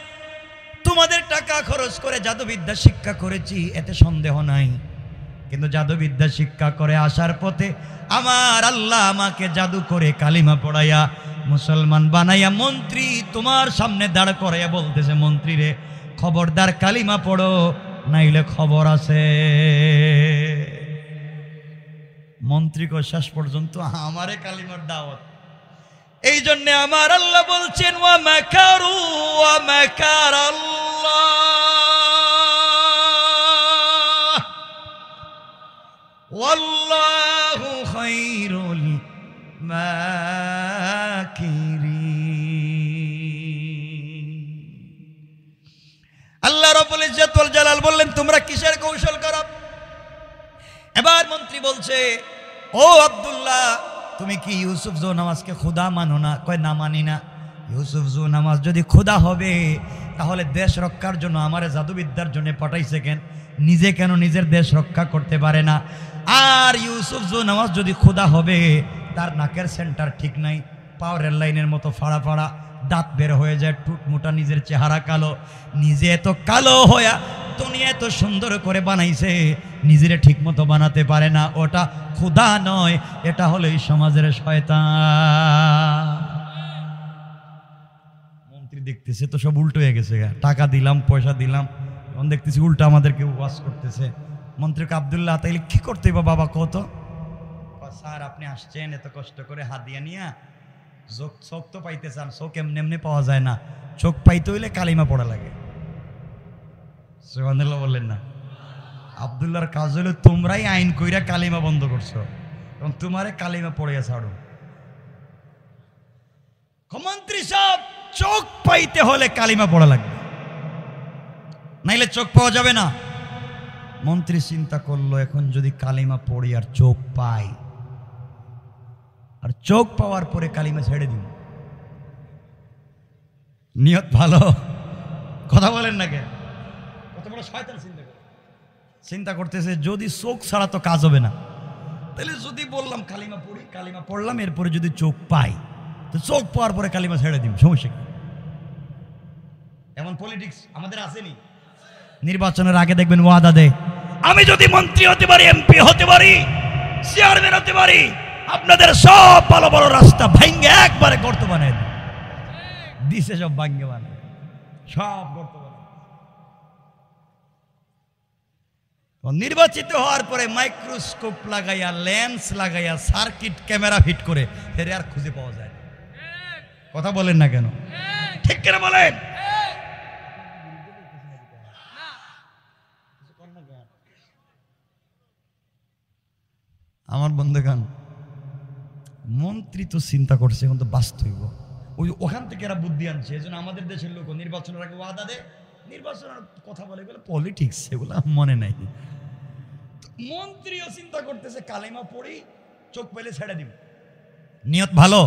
তোমাদের টাকা খরচ করে জাদুবিদ্যা শিক্ষা করেছি, এতে সন্দেহ নাই, কিন্তু জাদুবিদ্যা শিক্ষা করে আসার পথে আমার আল্লাহ আমাকে জাদু করে কালিমা পড়াইয়া মুসলমান বানাইয়া মন্ত্রী তোমার সামনে দাঁড় করাইয়া বলতেছে, মন্ত্রী রে, খবরদার কালিমা পড়ো, নাইলে খবর আছে। মন্ত্রী কো, শেষ পর্যন্ত আমারে কালিমার দাওয়াত। এই জন্য আমার আল্লাহ বলছেন, ওয়া মাকারু ওয়া মাকারাল্লাহ, ওয়াল্লাহু খায়রুল মাকিরিন। আল্লাহ রাব্বুল ইজ্জত ওয়াল জালাল বললেন তোমরা কিসের কৌশল করো? এবার মন্ত্রী বলছে, ও আব্দুল্লাহ, তুমি কি ইউসুফ জো নামাজকে খোদা মানো না? কয় না, মানি না। ইউসুফ জো নামাজ যদি খোদা হবে তাহলে দেশ রক্ষার জন্য আমারে জাদুবিদ্যার জন্য পাঠাইছে কেন? নিজে কেন নিজের দেশ রক্ষা করতে পারে না? আর ইউসুফ জো নামাজ যদি খোদা হবে, তার নাকের সেন্টার ঠিক নাই, পাওয়ার লাইনের মতো ফাড়া ফাড়া, দাঁত বের হয়ে যায়, টুট মোটা, নিজের চেহারা কালো, নিজে এত কালো হয়ে দুনিয়া এত সুন্দর করে বানাইছে, নিজেরে ঠিক মতো বানাতে পারে না। ওটা খোদা নয়, এটা হলো এই সমাজের শয়তান। মন্ত্রী দেখতেছে তো সব উল্টো হয়ে গেছে, টাকা দিলাম, পয়সা দিলাম, এখন দেখতেছি উল্টা আমাদেরকে ওয়াজ করতেছে। মন্ত্রীকে আব্দুল্লাহ, তাইলে কি করতে হবে বাবা কত? স্যার আপনি আসছেন এত কষ্ট করে হাদিয়া নিয়া, চোখ তো পাইতে চান, চোখ এমনি এমনি পাওয়া যায় না, চোখ পাইতে হইলে কালিমা পড়া লাগে। সুবহানাল্লাহ বললেন না? আব্দুল্লাহর কাজ হলো তোমরাই আইন কইরা কালিমা বন্ধ করছো, এবং তোমারে কালিমা পড়িয়া ছাড়ো। মন্ত্রী সাহেব, চোখ পাইতে হলে কালিমা পড়া লাগবে, নাইলে চোখ পাওয়া যাবে না। মন্ত্রী চিন্তা করলো, এখন যদি কালিমা পড়ি আর চোখ পাই, আর চোখ পাওয়ার পরে কালিমা ছেড়ে দিব, নিয়ত ভালো, কথা বলেন না কেন? কত বড় শয়তান চিন্তা করতেছে, যদি চোখ ছাড়া তো কাজ হবে না, তাহলে যদি বললাম কালিমা পড়ি, কালিমা পড়লাম, এরপরে যদি চোখ পাই, তো চোখ পাওয়ার পরে কালিমা ছেড়ে দিব, সমস্যা কি? এমন পলিটিক্স আমাদের আসেনি? নির্বাচনের আগে দেখবেন ওয়াদা দেয়, আমি যদি মন্ত্রী হতে পারি, এমপি হতে পারি, চেয়ারম্যান হতে পারি, আপনাদের সব ভালো ভালো রাস্তা ভাঙ্গে একবারে গর্ত বানায় দিছে, সব ভাঙ্গে বানায়, সব গর্ত বানায়। নির্বাচিত হওয়ার পরে মাইক্রোস্কোপ লাগাইয়া, লেন্স লাগাইয়া, সার্কিট ক্যামেরা ফিট করে ফেরে আর খুঁজে পাওয়া যায় না। কথা বলেন না কেন? ঠিক কিনা বলেন? আমার বন্ধুগণ, মন্ত্রী তো চিন্তা করছে, এখন তো বাস্তব, ওখান থেকে এরা বুদ্ধি আনছে। এই জন্য আমাদের দেশের লোক নির্বাচনের আগে ওয়াদা দেয়, নির্বাচনের কথা বলে, এগুলো পলিটিক্স, এগুলো মনে নাই। মন্ত্রীও চিন্তা করতেছে, কালিমা পড়ি, চোখ পেলে ছেড়ে দিব। নিয়ত ভালো,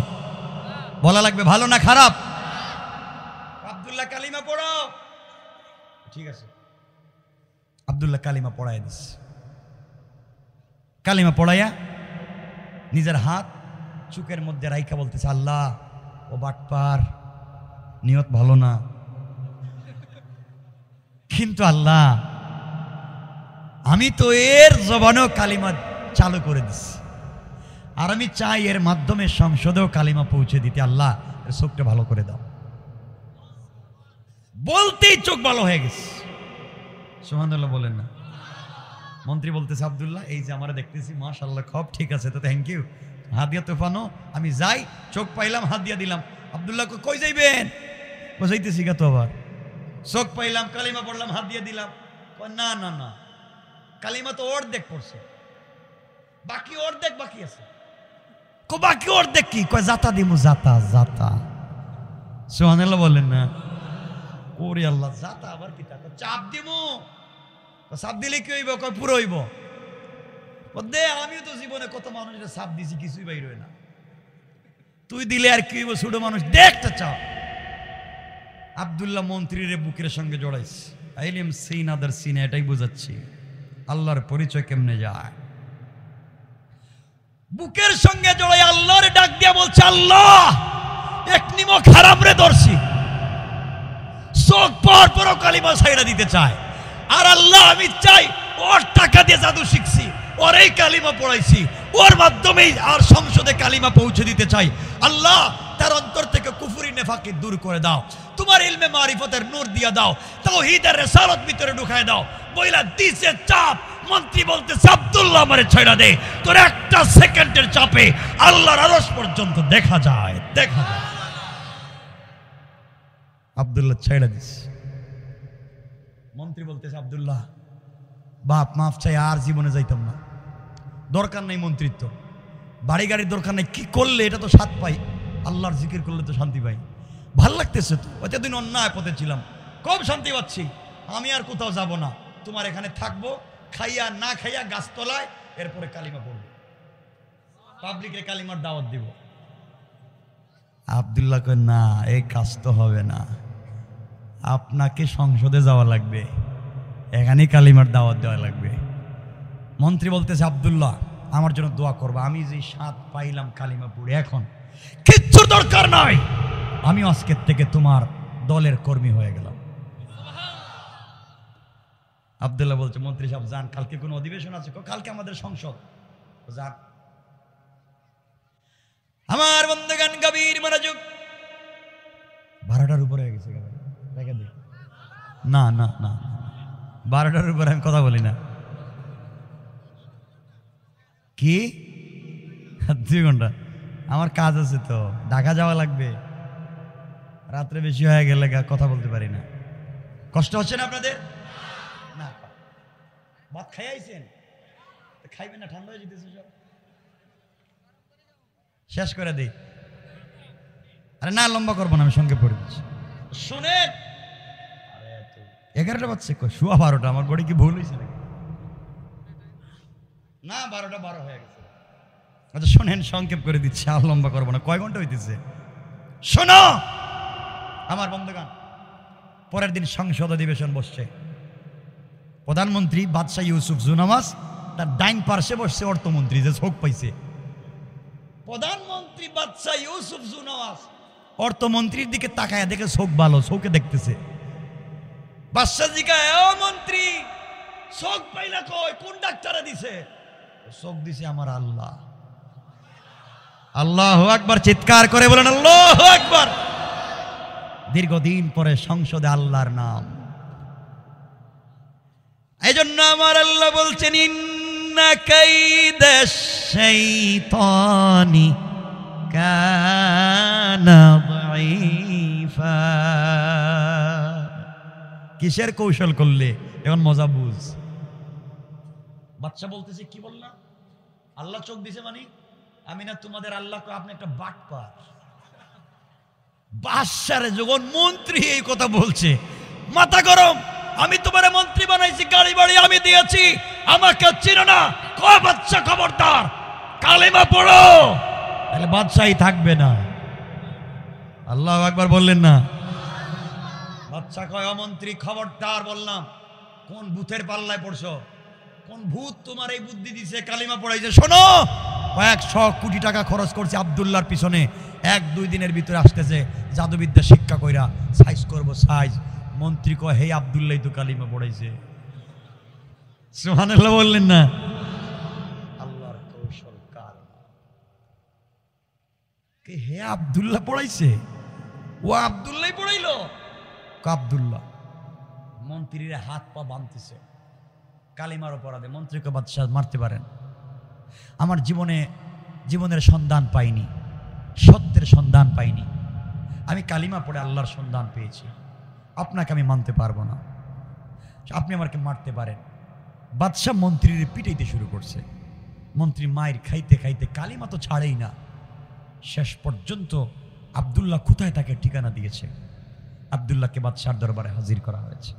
বলা লাগবে ভালো না খারাপ? আব্দুল্লাহ কালিমা পড়ো, ঠিক আছে। আব্দুল্লাহ কালিমা পড়াই দিস, কালিমা পড়াইয়া নিজের হাত চুকের মধ্যে রাইখা বলতেছে, আল্লাহ ও বাটপার, নিয়ত ভালো না, কিন্তু আল্লাহ আমি তো এর জবানেও কালিমা চালু করে দিছি, আর আমি চাই এর মাধ্যমে সংসদেও কালিমা পৌঁছে দিতে, আল্লাহ এর চোখটা ভালো করে দাও। বলতেই চোখ ভালো হয়ে গেছে। সুবহানাল্লাহ বলেন না? মন্ত্রী বলতেছে, আব্দুল্লাহ এই যে আমরা দেখতেছি, মাশাআল্লাহ খুব ঠিক আছে, তো থ্যাংক ইউ, হাদিয়া তুফানো, আমি যাই, চোখ পাইলাম, হাদিয়া দিলাম। আব্দুল্লাহ কই যাইবেন? যাইতেছি গা তো, আবার চোখ পাইলাম, কালিমা পড়লাম, হাদিয়া দিলাম। না না না, কালিমা তো অর্ধেক পড়ছে, বাকি অর্ধেক বাকি আছে। বাকি অর্ধেক কি? কয় জাতা দিমু, জাতা জাতা। সুবহানাল্লাহ বলেন না? ওরে আল্লাহ, জাতা আবার কি? চাপ দিমু, চাপ দিলে কি হইব? কয় পুরো হইব। দে, আমিও তো জীবনে কত মানুষের চাপ দিছি, কিছুই বাইর হয় না, তুই দিলে আর কি হইব? ছোট মানুষ, দেখতে চাপ। আব্দুল্লাহ মন্ত্রীর বুকের সঙ্গে জড়াইছে, আইলিম সিন আদার সিন, এটাই বুঝাচ্ছি আল্লাহর পরিচয় কেমনে যায়। বুকের সঙ্গে জড়াই আল্লাহর ডাক দিয়া বলছে, আল্লাহ এক নিমো খারাপ রে ধরছি, চোখ পর পর কালিমা ছাইড়া দিতে চায়। আর আল্লাহ আমি চাই, ওর টাকা দিয়ে জাদু শিখছি, ওর এই কালিমা পড়াইছি, ওর মাধ্যমেই আর সংসদে কালিমা পৌঁছে দিতে চাই। আল্লাহ তার অন্তর থেকে কুফরি নেফাকি দূর করে দাও, তোমার ইলমে মারিফতের নূর দিয়া দাও, তাওহীদের রিসালাত ভিতরে ঢুকায় দাও। বইলা দিছে চাপ। মন্ত্রী বলতেছে, আব্দুল্লাহ আমারে ছাইড়া দে, তোর একটা সেকেন্ডের চাপে আল্লাহর আরশ পর্যন্ত দেখা যায়, দেখা যায়। আব্দুল্লাহ ছাইড়া দিছে। মন্ত্রী বলতেছে, আব্দুল্লাহ বাপ মাফ চাই, আর জীবনে যাইতাম না, দরকার নেই মন্ত্রিত্ব, বাড়ি গাড়ির দরকার নেই, কি করলে এটা তো স্বাদ পাই, আল্লাহর জিকির করলে তো শান্তি পাই, ভাল লাগতেছে তো, এতদিন অন্যায় পথে ছিলাম, খুব শান্তি পাচ্ছি, আমি আর কোথাও যাব না, তোমার এখানে থাকবো, খাইয়া না খাইয়া গাছতলায়, এরপরে কালিমা পড়বো, পাবলিকে কালিমার দাওয়াত দিব। আব্দুল্লাহ কয় না, এই কাজ তো হবে না, আপনাকে সংসদে যাওয়া লাগবে, এখানেই কালিমার দাওয়াত দেওয়া লাগবে। মন্ত্রী বলতেছে আব্দুল্লাহ আমার জন্য দোয়া করবা, আমি যে স্বাদ পাইলাম কালিমা পড়ে, এখন কিচ্ছু দরকার নাই, আমি আজকের থেকে তোমার দলের কর্মী হয়ে গেলাম। আব্দুল্লাহ বলছে মন্ত্রী সাহেব যান, কালকে কোনো অধিবেশন আছে? কালকে আমাদের সংসদ, যান। আমার বন্ধুগণ গভীর মনোযোগ, 12টার উপরে হয়ে গেছে, রেখে দিই। না না না, 12টার উপরে আমি কথা বলি না। কি 2 ঘন্টা? আমার কাজ আছে তো, ঢাকা যাওয়া লাগবে, রাত্রে বেশি হয়ে গেলে কথা বলতে পারি না। কষ্ট হচ্ছে না আপনাদের? না, ভাত খাই আইছেন, খাইবেন না, ঠান্ডা হয়ে যেতেছে সব, শেষ করে দিই। আরে না, লম্বা করবো না, আমি সঙ্গে পড়ে দিচ্ছি, শুনেন। 11টা বাজছে, শুয়া 12টা, আমার গড়ি কি ভুল হয়েছে নাকি? না, 12টা 12 হয়ে গেছে। আচ্ছা শোনেন, সংক্ষেপ করে দিচ্ছি, আর লম্বা করবো না। কয় ঘন্টা হইতেছে শোনো আমার বন্ধুগণ। পরের দিন সংসদ অধিবেশন বসছে, প্রধানমন্ত্রী বাদশাহ ইউসুফ জুনামাজ, তার ডাইন পার্শ্বে বসছে অর্থমন্ত্রী, যে চোখ পাইছে। প্রধানমন্ত্রী বাদশাহ ইউসুফ জুনামাজ অর্থমন্ত্রীর দিকে তাকায়, দেখে চোখ ভালো, চোখে দেখতেছে। বাদশাহ জিজ্ঞাসা, ও মন্ত্রী চোখ পাইলা কই, কোন ডাক্তারে দিছে? চোখ দিছে আমার আল্লাহ। আল্লাহু আকবার, চিৎকার করে বলেন আল্লাহু আকবার। দীর্ঘদিন পরে সংসদে আল্লাহর নাম। এই জন্য আমার আল্লাহ বলছেন ইন্না কাইদাশ শাইতানি কানা দাঈফা। কিসের কৌশল করলে? এখন মজা বুঝ। বাচ্চা বলতেছে কি বললাম? আল্লাহ চোখ দিছে মানে আমি না তোমাদের আল্লাহ, আপনি একটা বাটপার। বাদশারে যখন মন্ত্রী এই কথা বলছে, মাথা গরম। আমি তোমার মন্ত্রী বানাইছি, গাড়ি বাড়ি আমি দিয়েছি, আমাকে চিনো না? কয় বাদশা খবরদার, কালেমা পড়ো, তাহলে বাদশাহী থাকবে না। আল্লাহু আকবার বললেন না? বাদশা কয় মন্ত্রী খবরদার, বললাম কোন ভূতের পাল্লায় পড়ছো? কোন ভূত তোমার এই বুদ্ধি দিছে কালিমা পড়াইছে? শোনো, 100 কোটি টাকা খরচ করছে আব্দুল্লাহর পিছনে, 1-2 দিনের ভিতরে আসতেছে, জাদুবিদ্যা শিক্ষা কইরা সাইজ করব সাইজ। মন্ত্রী কয় হে আব্দুল্লাহ তো কালিমা পড়াইছে। সুবহানাল্লাহ বললেন না? আল্লাহর কৌশল কার কে? হে আব্দুল্লাহ পড়াইছে, ও আব্দুল্লাহ পড়াইলো। আব্দুল্লাহ মন্ত্রীর হাত পা বাঁধতেছে কালিমার অপরাধে। মন্ত্রীকে বাদশাহ মারতে পারেন। আমার জীবনের সন্ধান পাইনি, সত্যের সন্ধান পাইনি, আমি কালিমা পড়ে আল্লাহর সন্ধান পেয়েছি, আপনাকে আমি মানতে পারবো না, আপনি আমাকে মারতে পারেন। বাদশাহ মন্ত্রীর পিটাইতে শুরু করছে। মন্ত্রী মায়ের খাইতে খাইতে কালিমা তো ছাড়েই না। শেষ পর্যন্ত আব্দুল্লাহ কোথায় তাকে ঠিকানা দিয়েছে, আব্দুল্লাহকে বাদশার দরবারে হাজির করা হয়েছে।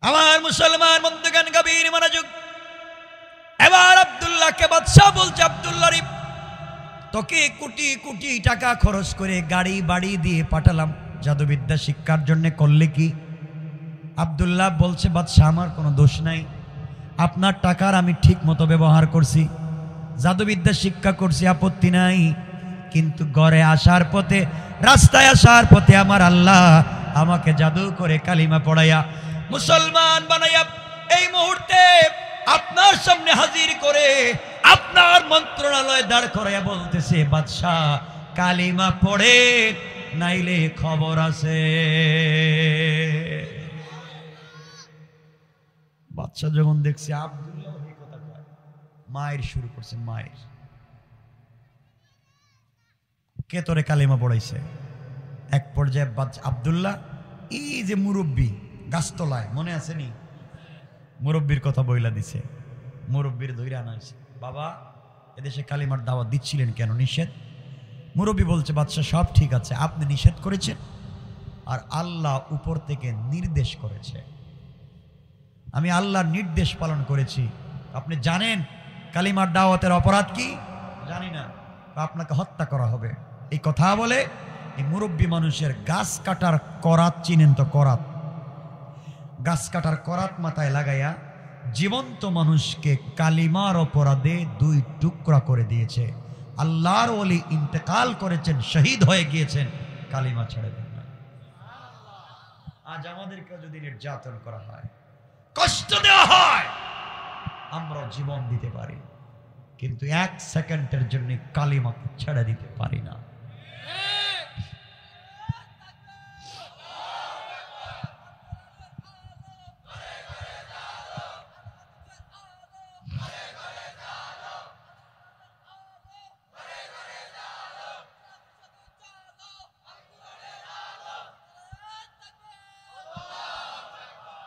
আমার মুসলমান বন্ধুগণ গভীর মনোযোগ। এবার আব্দুল্লাহকে বাদশাহ বলছে, আব্দুল্লাহ রে, তোকে কোটি কোটি টাকা খরচ করে গাড়ি বাড়ি দিয়ে পাঠালাম জাদুবিদ্যা শিক্ষার জন্য, করলে কি? আব্দুল্লাহ বলছে বাদশাহ আমার কোনো দোষ নাই, আপনার টাকার আমি ঠিক মতো ব্যবহার করছি, জাদুবিদ্যা শিক্ষা করছি, আপত্তি নাই, কিন্তু ঘরে আসার পথে, রাস্তায় আসার পথে আমার আল্লাহ আমাকে জাদু করে কালিমা পড়াইয়া মুসলমান বানাইয়া এই মুহূর্তে আপনার সামনে হাজির করে আপনার মন্ত্রণালয়ে দাঁড় করাইয়া বলতেছে বাদশাহ কালিমা পড়ে, নাইলে খবর আছে। বাদশাহ যখন দেখছে আব্দুল্লাহ এই কথা কয়, মায়ের শুরু করছে, মায়ের কে তোরে কালিমা পড়াইছে? এক পর্যায়ে আব্দুল্লাহ এই যে মুরব্বী গাছতলায়, মনে আছে নি? মুরব্বীর কথা বইলা দিছে, মুরব্বীর ধৈর্য আনা হয়েছে, বাবা এদেশে কালিমার দাওয়াত দিচ্ছিলেন কেন, নিষেধ? মুরব্বী বলছে, বাদশাহ সব ঠিক আছে, আপনি নিষেধ করেছেন আর আল্লাহ উপর থেকে নির্দেশ করেছে, আমি আল্লাহর নির্দেশ পালন করেছি। আপনি জানেন কালিমার দাওয়াতের অপরাধ কি? জানি না, আপনাকে হত্যা করা হবে। এই কথা বলে এই মুরব্বী মানুষের গাছ কাটার করাত চিনেন তো? করাত, গাছ কাটার করাত মাথায় লাগাইয়া জীবন্ত মানুষকে কালিমার অপরাধে 2 টুকরা করে দিয়েছে। আল্লাহর ওলি ইন্তেকাল করেছেন, শহীদ হয়ে গিয়েছেন, কালিমা ছেড়ে দেন না। আজ আমাদেরকে যদি নির্যাতন করা হয়, কষ্ট দেওয়া হয়, আমরা জীবন দিতে পারি, কিন্তু 1 সেকেন্ডের জন্য কালিমাকে ছেড়ে দিতে পারি না।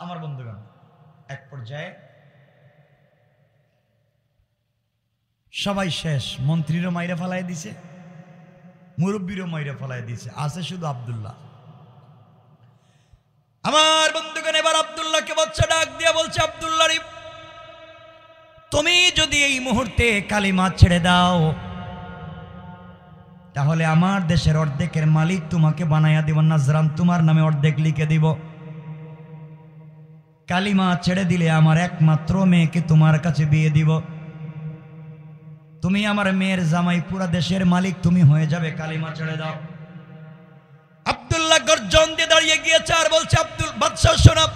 আমার বন্ধুগণ, এক পর্যায়ে সবাই শেষ, মন্ত্রীরও মাইরা ফেলাই দিছে, মুরব্বীরও মাইরা ফেলাই দিছে, আছে শুধু আব্দুল্লাহ। আমার বন্ধুগণ, এবার আব্দুল্লাহকে বাচ্চা ডাক দিয়ে বলছে, আব্দুল্লাহ রে, তুমি যদি এই মুহূর্তে কালিমা ছেড়ে দাও তাহলে আমার দেশের অর্ধেকের মালিক তোমাকে বানাইয়া দিব, নাজরান তোমার নামে অর্ধেক লিখে দিব। কালিমা ছেড়ে দিলে আমার একমাত্র মেয়েকে তোমার কাছে বিয়ে দিব, তুমি আমার মেয়ের জামাই, পুরা দেশের মালিক তুমি হয়ে যাবে, কালিমা ছেড়ে দাও। আব্দুল্লাহ গর্জন দিয়ে দাঁড়িয়ে গিয়েছে আর বলছে, আব্দুল বাদশাহ শোনো,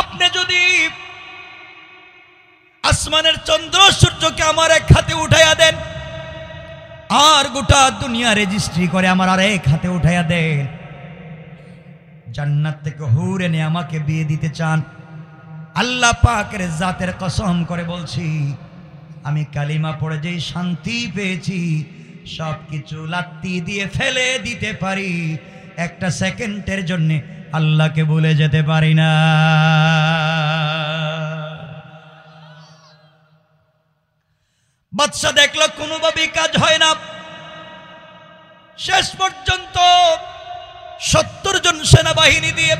আপনি যদি আসমানের চন্দ্র সূর্যকে আমার এক হাতে উঠাইয়া দেন আর গোটা দুনিয়া রেজিস্ট্রি করে আমার আর এক হাতে উঠাইয়া দেন, জান্নাত থেকে হুর এনে আমাকে বিয়ে দিতে চান, আল্লাহ পাকের জাতের কসম করে বলছি, আমি কালিমা পড়ে যেই শান্তি পেয়েছি সবকিছু লাত্তি দিয়ে ফেলে দিতে পারি, 1 সেকেন্ডের জন্য আল্লাহকে ভুলে যেতে পারি না। বাদশা দেখলো কোনোভাবেই কাজ হয় না, শেষ পর্যন্ত 70 জন সেনাবাহিনী দিয়ে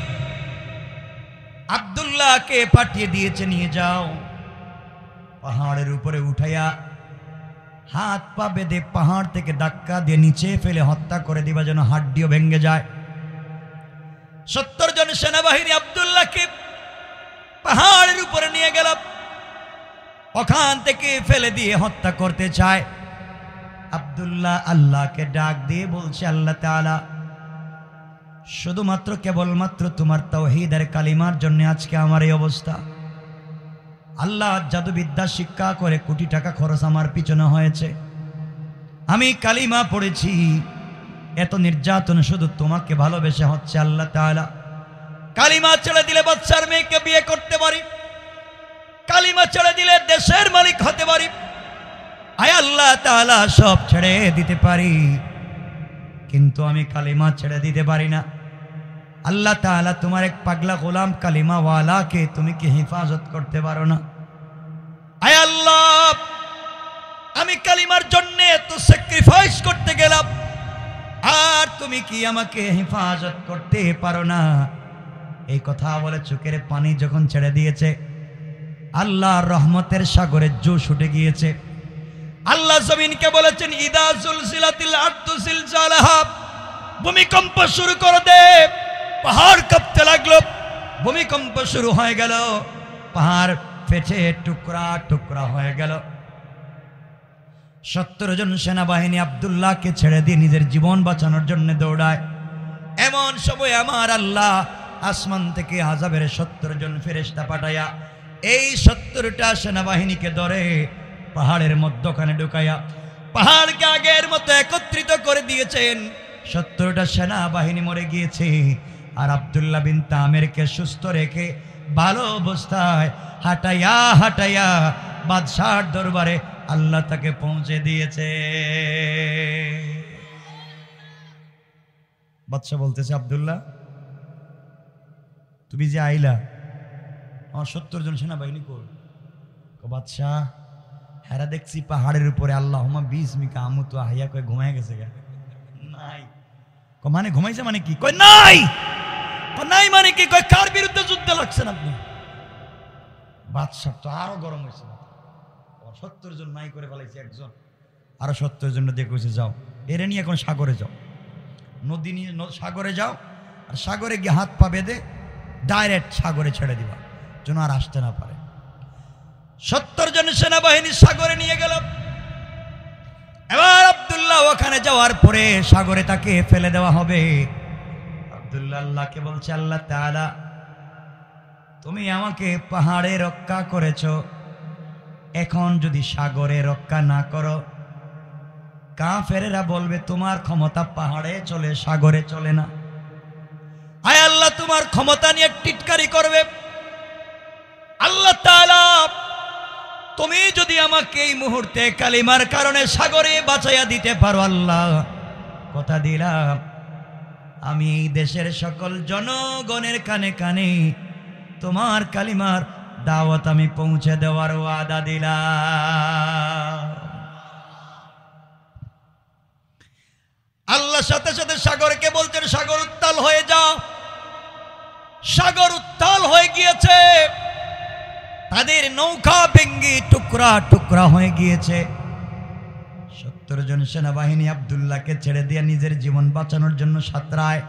আব্দুল্লাহকে পাঠিয়ে দিয়েছে, নিয়ে যাও, পাহাড়ের উপরে উঠাইয়া হাত পা বেঁধে পাহাড় থেকে ধাক্কা দিয়ে নিচে ফেলে হত্যা করে দিবা, যেন হাড্ডিও ভেঙে যায়। 70 জন সেনাবাহিনী আব্দুল্লাহকে পাহাড়ের উপরে নিয়ে গেল, ওখান থেকে ফেলে দিয়ে হত্যা করতে চায়। আব্দুল্লাহ আল্লাহকে ডাক দিয়ে বলছে, আল্লাহ তাআলা, শুধুমাত্র কেবলমাত্র তোমার তাওহীদের কালিমার জন্য আজকে আমার এই অবস্থা। আল্লাহ জাদুবিদ্যা শিক্ষা করে কোটি টাকা খরচ আমার পিছনে হয়েছে, আমি কালিমা পড়েছি, এত নির্যাতন শুধু তোমাকে ভালোবেসে হচ্ছে। আল্লাহ তাআলা, কালিমা ছেড়ে দিলে বাদশার মেয়েকে বিয়ে করতে পারি, কালিমা ছেড়ে দিলে দেশের মালিক হতে পারি, আয় আল্লাহ তাআলা সব ছেড়ে দিতে পারি, কিন্তু আমি কালিমা ছেড়ে দিতে পারি না। আল্লাহ তাআলা, তোমার এক পাগলা গোলাম কালিমাওয়ালাকে তুমি কি হেফাজত করতে পারো না? আয় আল্লাহ, আমি কালিমার জন্য তো স্যাক্রিফাইস করতে গেলাম, আর তুমি কি আমাকে হেফাজত করতে পারো না? এই কথা বলে চোখের পানি যখন ছেড়ে দিয়েছে, আল্লাহর রহমতের সাগরে জোশ উঠে গিয়েছে। আল্লাহ জমিনকে বলেছেন, ইদা সুলসিলাতিল আরদু সিলসালাহা, ভূমিকম্প শুরু করে দে। পাহাড় কাঁপতে লাগলো, ভূমিকম্প শুরু হয়ে গেল, পাহাড় ফেটে টুকরা টুকরা হয়ে গেল। 70 জন সেনাবাহিনী আব্দুল্লাহকে ছেড়ে দিয়ে নিজের জীবন বাঁচানোর জন্য দৌড়ায়। এমন সময় আমার আল্লাহ আসমান থেকে আযাবের 70 জন ফেরেশতা পাঠায়া এই 70টা সেনাবাহিনীকে ধরে পাহাড়ের মধ্যখানে ঢুকাইয়া পাহাড়কে আগের মতো একত্রিত করে দিয়েছেন। 70টা সেনাবাহিনী মরে গিয়েছে, আর আব্দুল্লাহ বিন তামেরকে সুস্থ রেখে ভালো অবস্থায় হাঁটাইয়া হাঁটাইয়া বাদশার দরবারে আল্লাহ তাকে পৌঁছে দিয়েছে। বাদশা বলতেছে, আব্দুল্লাহ তুমি যে আইলা, আমার 70 জন সেনাবাহিনী কই? বাদশাহ হেরা দেখছি পাহাড়ের উপরে আল্লাহুম্মা বিসমিকা আমুতু আহইয়া কই ঘুমায় গেছে গা। নাই মানে ঘুমাইছে মানে কি? কই নাই। নাই মানে কি? কই কার বিরুদ্ধে যুদ্ধ লাগছেন আপনি? বাদশাহ তো আরো গরম হয়েছে, 70 জন নাই করে ফেলাইছে একজন, আরো 70 জন দিয়ে কইছে যাও এরে নিয়ে এখন সাগরে যাও, নদী নিয়ে সাগরে যাও, আর সাগরে গিয়ে হাত পা বেঁধে ডাইরেক্ট সাগরে ছেড়ে দিবা যেন আর আসতে না পারে। 70 জন সেনাবাহিনী সাগরে নিয়ে গেল। এবার আব্দুল্লাহ ওখানে যাওয়ার পরে সাগরে তাকে ফেলে দেওয়া হবে। আব্দুল্লাহ আল্লাহকে বলছে, আল্লাহ তাআলা তুমি আমাকে পাহাড়ে রক্ষা করেছো, এখন যদি সাগরে রক্ষা না করো কাফেরেরা বলবে তোমার ক্ষমতা পাহাড়ে চলে সাগরে চলে না। আয় আল্লাহ তোমার ক্ষমতা নিয়ে টিটকারি করবে। আল্লাহ তাআলা তুমি যদি আমাকে এই মুহূর্তে কালিমার কারণে সাগরে বাঁচাইয়া দিতে পারো, আল্লাহ কথা দিলাম আমি এই দেশের সকল জনগণের কানে কানে তোমার কালিমার দাওয়াত আমি পৌঁছে দেওয়ার ওয়াদা দিলাম। আল্লাহ সাথে সাথে সাগরকে বলছেন, সাগর উত্তাল হয়ে যাও। সাগর উত্তাল হয়ে গিয়েছে, তাদের নৌকা ভেঙ্গে টুকরা টুকরা হয়ে গিয়েছে। 70 জন সেনাবাহিনী আব্দুল্লাহকে ছেড়ে দিয়ে নিজের জীবন বাঁচানোর জন্য সাঁতরায়।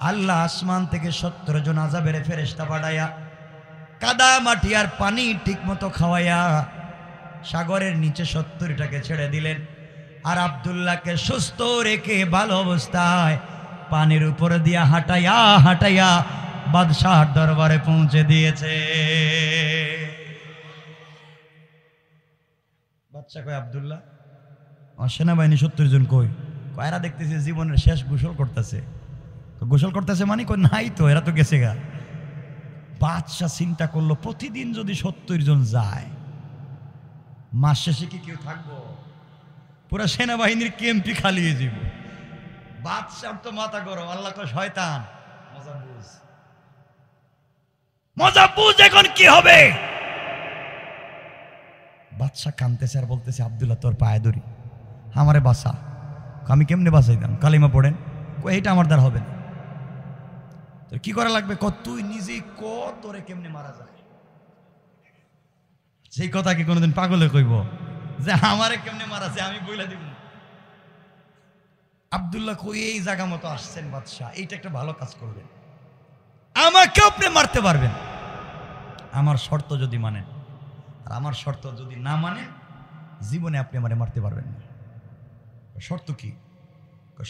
আল্লাহ আসমান থেকে 70 জন আযাবের ফেরেশতা পাঠাইয়া কাদা মাটি আর পানি ঠিক মতো খাওয়াইয়া সাগরের নিচে 70টাকে ছেড়ে দিলেন। আর আব্দুল্লাহকে সুস্থ রেখে ভালো অবস্থায় পানির উপর দিয়া হাঁটাইয়া হাঁটাইয়া বাদশাহর দরবারে পৌঁছে দিয়েছে। বাদশাহ কয়, আব্দুল্লাহ আমার সেনাবাহিনী 70 জন কই? কয়রা দেখতেছে জীবনের শেষ গোসল করতেছে। গোসল করতেছে মানে কই নাই তো, এরা তো গেছে গা। বাদশাহ চিন্তা করলো প্রতিদিন যদি 70 জন যায় মাস শেষে কি কেউ থাকবো? পুরা সেনাবাহিনীর কেম্পি খালি হয়ে যাব। বাদশাহ তো মাথা গরম। আল্লাহ কয়, শয়তান মজা বুঝ, মজা বুঝ এখন কি হবে। বাদশাহ কাঁদতেছে আর বলতেছে, আব্দুল্লাহ তোর পায়ে ধরি, আমারে বাঁচা। আমি কেমনে বাঁচাইতাম? কালিমা পড়েন। এইটা আমার দ্বারা হবে না। তো কি করা লাগবে? তুই নিজেই তোরে কেমনে মারা যায়। সেই কথা কি কোনোদিন পাগলে কইব যে আমারে কেমনে মারা যায় আমি বইলা দিব? আব্দুল্লাহ কই এই জায়গা মতো আসছেন বাদশাহ, এইটা একটা ভালো কাজ করবেন, আমাকে আপনি মারতে পারবেন আমার শর্ত যদি মানেন, আর আমার শর্ত যদি না মানেন জীবনে আপনি আমারে মারতে পারবেন না। শর্ত কি?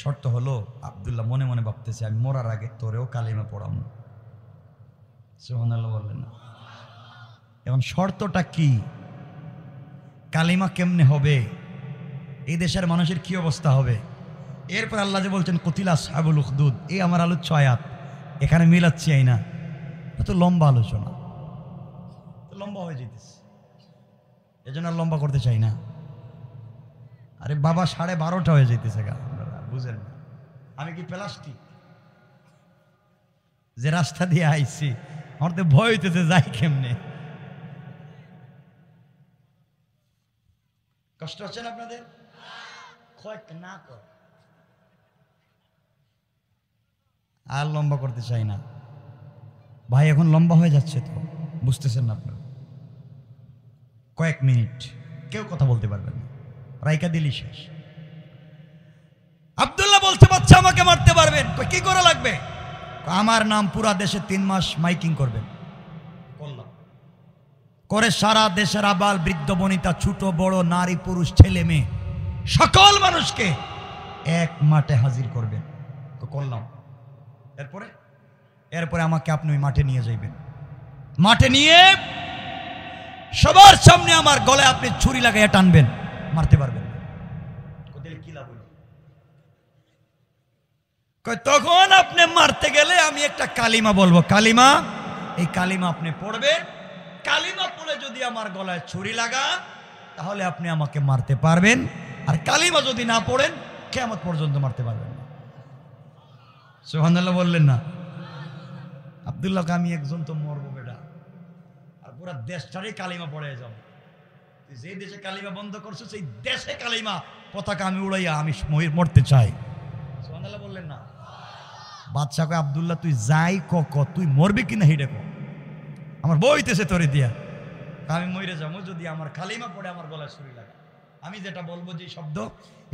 শর্ত হলো, আব্দুল্লাহ মনে মনে ভাবতেছে আমি মরার আগে তোরেও কালিমা পড়াবো। সুবহানাল্লাহ বললেন না? এখন শর্তটা কি? কালিমা কেমনে হবে? এই দেশের মানুষের কি অবস্থা হবে? এরপর আল্লাহ যে বলছেন কুতিলা আসহাবুল উখদুদ, এই আমার আলোচ্য আয়াত, এখানে মিলাচ্ছি না, তো লম্বা আলোচনা, লম্বা হয়ে যেতেছে, এজন্য আর লম্বা করতে চাই না। আরে বাবা 12:30 হয়ে যেতেছে গা, বুঝেন না? আমি কি প্লাস্টিক যে রাস্তা দিয়ে আইছি, আমার তো ভয় হইতেছে যাই কেমনে। কষ্ট হচ্ছে না আপনাদের? না কর, আর লম্বা করতে চাই না ভাই, এখন লম্বা হয়ে যাচ্ছে তো, বুঝতেছেন না আপনারা? কয়েক মিনিট কেউ কথা বলতে পারবেন না, রাইকা দিলি শেষ। আব্দুল্লাহ বলতে পারছে আমাকে মারতে পারবেন, কি করা লাগবে? আমার নাম পুরা দেশে 3 মাস মাইকিং করবেন। করলাম, করে সারা দেশের আবাল বৃদ্ধ বনিতা ছোট বড় নারী পুরুষ ছেলে মেয়ে সকল মানুষকে এক মাঠে হাজির করবেন। তো করলাম। এরপরে আমাকে আপনি ওই মাঠে নিয়ে যাইবেন। মাঠে নিয়ে সবার সামনে আমার গলায় আপনি ছুরি লাগাইয়া টানবেন, মারতে পারবেন। কি লাভ হইল? তখন আপনি মারতে গেলে আমি একটা কালিমা বলবো, কালিমা, এই কালিমা আপনি পড়বেন। কালিমা পড়ে যদি আমার গলায় ছুরি লাগা তাহলে আপনি আমাকে মারতে পারবেন, আর কালিমা যদি না পড়েন কিয়ামত পর্যন্ত মারতে পারবেন না। সুবহানাল্লাহ বললেন না? আব্দুল্লাহকে আমি একজন তো মরবো বেটা, আর পুরা দেশটারই কালিমা পড়ে যাও। তুই যে দেশে কালিমা বন্ধ করছো সেই দেশে কালিমা পতাকা আমি উড়াইয়া আমি মরতে চাই। সুবহানাল্লাহ বললেন না? বাদশা কয় আব্দুল্লাহ তুই যাই ক তুই মরবি কিনা হেডে ক, আমার বইতেছে তোরে দিয়া, আমি মরে যাবো যদি আমার কালিমা পড়ে আমার গলায় ছুরি লাগে। আমি যেটা বলবো যে শব্দ,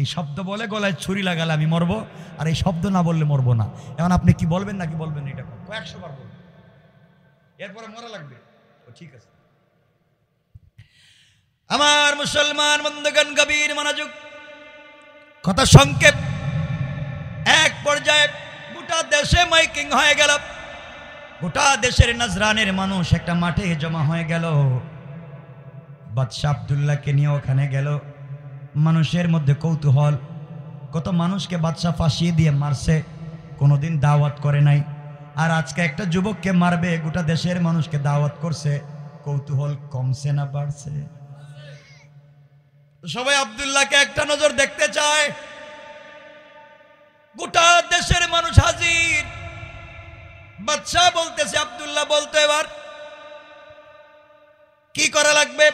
এই শব্দ বলে গলায় ছুরি লাগালে আমি মরবো, আর এই শব্দ না বললে মরবো না। এখন আপনি কি বলবেন নাকি বলবেন এটা কয়েকশো বার বলবেন, এরপরে মরা লাগবে। ঠিক আছে আমার মুসলমান বন্ধুগণ, গভীর মনোযোগ, কথা সংক্ষেপ। এক পর্যায়ে গোটা দেশে মাইকিং হয়ে গেল, গোটা দেশের নজরানের মানুষ একটা মাঠে জমা হয়ে গেল। বাদশা আব্দুল্লাহকে নিয়ে ওখানে গেল। মানুষের মধ্যে কৌতূহল, কত মানুষকে বাদশা ফাঁসিয়ে দিয়ে মারছে, কোনোদিন দাওয়াত করে নাই, আর আজকে একটা যুবককে মারবে, গোটা দেশের মানুষকে দাওয়াত করছে। কৌতূহল কমছে না বাড়ছে? সবাই আব্দুল্লাহকে একটা নজর দেখতে চায়। গোটা দেশের মানুষ হাজির। বাদশা বলতেছে আব্দুল্লাহ বলতো এবার কি করা লাগবে?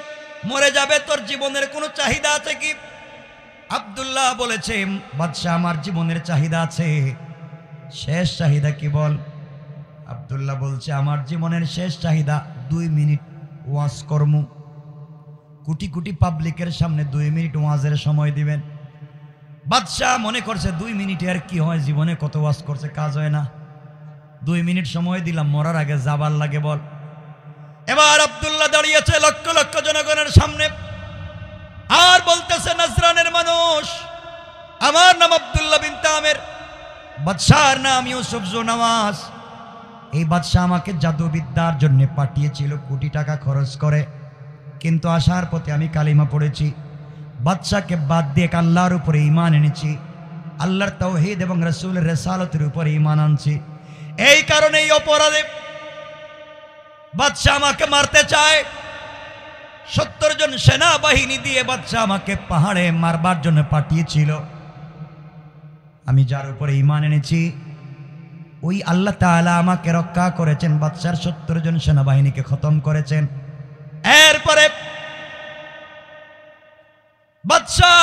মরে যাবে, তোর জীবনের কোনো চাহিদা আছে কি? আব্দুল্লাহ বলেছে বাদশা আমার জীবনের চাহিদা আছে। শেষ চাহিদা কি বল? আব্দুল্লাহ বলছে আমার জীবনের শেষ চাহিদা 2 মিনিট ওয়াজ কর্ম। কোটি কোটি পাবলিকের সামনে 2 মিনিট ওয়াজের সময় দিবেন। বাদশাহ মনে করছে 2 মিনিটে আর কি হয়, জীবনে কত ওয়াজ করছে, কাজ হয় না, 2 মিনিট সময় দিলাম, মরার আগে যাবার লাগে বল। এবার আব্দুল্লাহ দাঁড়িয়েছে লক্ষ লক্ষ জনগণের সামনে আর বলতেছে নজরানের মানুষ, আমার নাম আব্দুল্লাহ বিন তামের, বাদশার নাম ইউসুফ জু নওয়াজ। এই বাদশাহ আমাকে জাদুবিদ্যার জন্য পাঠিয়েছিল কোটি টাকা খরচ করে, কিন্তু আসার পথে আমি কালিমা পড়েছি, বাদশাকে বাদ দিয়ে আল্লাহর উপরে ঈমান এনেছি, আল্লাহর তাওহীদ এবং রাসূলের রিসালাতের উপরে ঈমান আনছি। এই কারণে এই অপরাধে বাদশাহ আমাকে মারতে চায়। 70 জন সেনাবাহিনী দিয়ে বাদশাহ আমাকে পাহাড়ে মারবার জন্য পাঠিয়েছিল। আমি যার উপরে ঈমান এনেছি ওই আল্লাহ তাআলা আমাকে রক্ষা করেছেন, বাদশার 70 জন সেনাবাহিনীকে খতম করেছেন। এরপরে বাদশাহ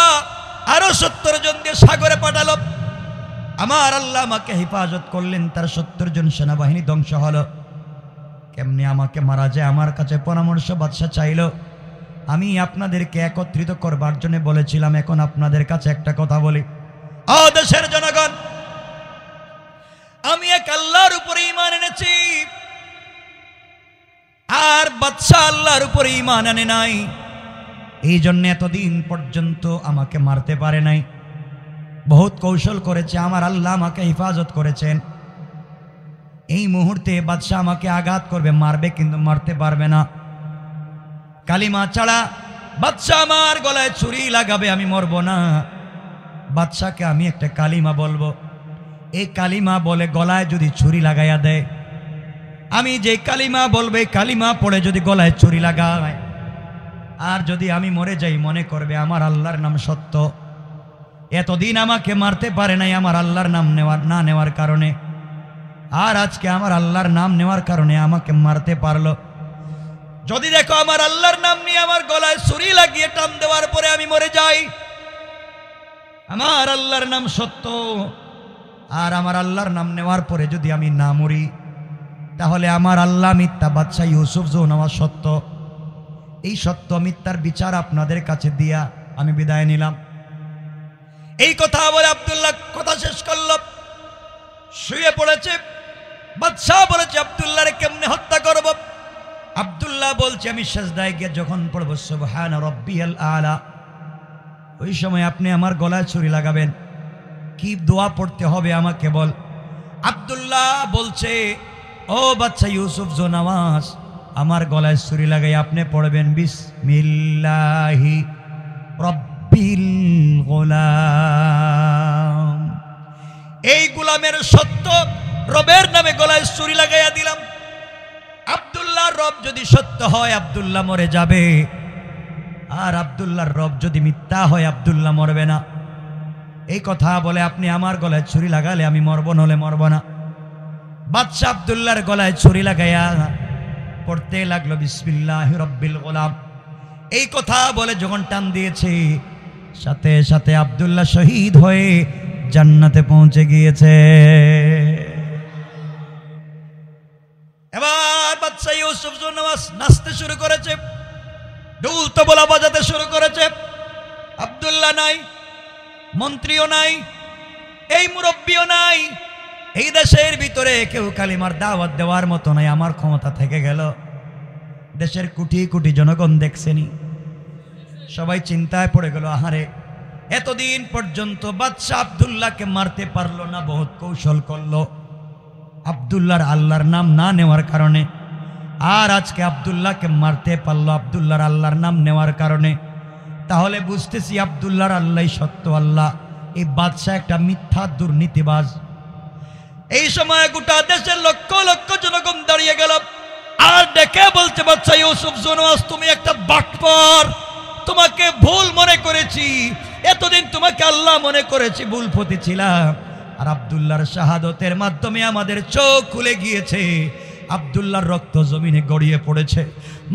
আরো 70 জন দিয়ে সাগরে পাঠালো। আমার আল্লাহ আমাকে হেফাজত করলেন, তার 70 জন সেনাবাহিনী ধ্বংস হলো। কেমনে আমাকে মারা যায়? আমার কাছে পরামর্শ বাদশাহ চাইল। আমি আপনাদেরকে একত্রিত করবার জন্য বলেছিলাম, এখন আপনাদের কাছে একটা কথা বলি, ও দেশের জনগণ, আমি এক আল্লাহর উপরে ঈমান এনেছি, আর বাদশাহ আল্লাহর উপরে ঈমান আনে নাই, এই জন্য এতদিন পর্যন্ত আমাকে মারতে পারে নাই। বহুত কৌশল করেছে, আমার আল্লাহ আমাকে হেফাজত করেছেন। এই মুহূর্তে বাদশাহ আমাকে আঘাত করবে, মারবে, কিন্তু মারতে পারবে না। কালিমা ছাড়া বাদশাহ আমার গলায় ছুরি লাগাবে, আমি মরব না। বাদশাকে আমি একটা কালিমা বলবো, এই কালিমা বলে গলায় যদি ছুরি লাগাইয়া দেয়, আমি যে কালিমা বলবো এই কালিমা পড়ে যদি গলায় ছুরি লাগায়, আর যদি আমি মরে যাই, মনে করবে আমার আল্লাহর নাম সত্য। এতদিন আমাকে মারতে পারে নাই আমার আল্লাহর নাম না নেওয়ার কারণে, আর আজকে আমার আল্লাহর নাম নেওয়ার কারণে আমাকে মারতে পারলো। যদি দেখো আমার আল্লাহর নাম নিয়ে আমার গলায় ছুরি লাগিয়ে টান দেওয়ার পরে আমি মরে যাই, আমার আল্লাহর নাম সত্য, আর আমার আল্লাহর নাম নেওয়ার পরে যদি আমি না মরি, তাহলে আমার আল্লাহ মিথ্যা, বাদশাহ ইউসুফ জু নওয়াজ সত্য। এই সত্য মিথ্যার বিচার আপনাদের কাছে দিয়া আমি বিদায় নিলাম। এই কথা বলে আব্দুল্লাহ কথা শেষ করল, শুয়ে পড়েছে। বাদশাহ বলেছে আব্দুল্লাহরে কেমনে হত্যা করব? আব্দুল্লাহ বলছে আমি সিজদায় গিয়ে যখন পড়ব সুবহান রাব্বিয়াল আলা, ওই সময় আপনি আমার গলায় ছুরি লাগাবেন। কি দোয়া পড়তে হবে আমাকে বল। আব্দুল্লাহ বলছে ও বাদশাহ ইউসুফ জু নওয়াজ, আমার গলায় ছুরি লাগাই আপনি পড়বেন বিসমিল্লাহি রাব্বিল গোলাম। এই গোলামের সত্য রবের নামে গলায় ছুরি লাগাইয়া দিলাম। আব্দুল্লাহর রব যদি সত্য হয় আব্দুল্লাহ মরে যাবে, আর আব্দুল্লাহর রব যদি মিথ্যা হয় আব্দুল্লাহ মরবে না। এই কথা বলে আপনি আমার গলায় ছুরি লাগালে আমি মরব, নলে মরব না। বাদশাহ আব্দুল্লাহর গলায় ছুরি লাগাইয়া পড়তে লাগলো বিসমিল্লাহির রব্বিল গোলাম। এই কথা বলে যখন টান দিয়েছে, সাথে সাথে আব্দুল্লাহ শহীদ হয়ে জান্নাতে পৌঁছে গিয়েছে। এবার বাদশা ইউসুফ জুন্নাস নাচতে শুরু করেছে, ঢোল তবলা বাজাতে শুরু করেছে। আব্দুল্লাহ নাই, মন্ত্রীও নাই, এই মুরব্বিও নাই, এই দেশের ভিতরে কেউ কালিমার দাওয়াত দেওয়ার মতো নাই। আমার ক্ষমতা থেকে গেল। দেশের কোটি কোটি জনগণ দেখছেনি, সবাই চিন্তায় পড়ে গেল, আহারে এতদিন পর্যন্ত বাদশা আব্দুল্লাহকে মারতে পারলো না, বহুত কৌশল করলো আব্দুল্লাহর আল্লাহর নাম না নেওয়ার কারণে। আর আজকে আব্দুল্লাহকে মারতে পারলো আব্দুল্লাহর আল্লাহর নাম নেওয়ার কারণে। তাহলে বুঝতেছি আব্দুল্লাহর আল্লাহ সত্য আল্লাহ, এই বাদশা একটা মিথ্যা দুর্নীতিবাজ। এই সময় গোটা দেশের লক্ষ লক্ষ জনগণ দাঁড়িয়ে গেল আর ডেকে বলছে, বাদশা ইউসুফ জুন্নাস তুমি একটা বাটপার, তোমাকে ভুল মনে করেছি, এতদিন তোমাকে আল্লাহ মনে করেছি, ভুল পথে ছিলাম। আর আব্দুল্লাহর শাহাদতের মাধ্যমে আমাদের চোখ খুলে গিয়েছে। আব্দুল্লাহর রক্ত জমিনে গড়িয়ে পড়েছে,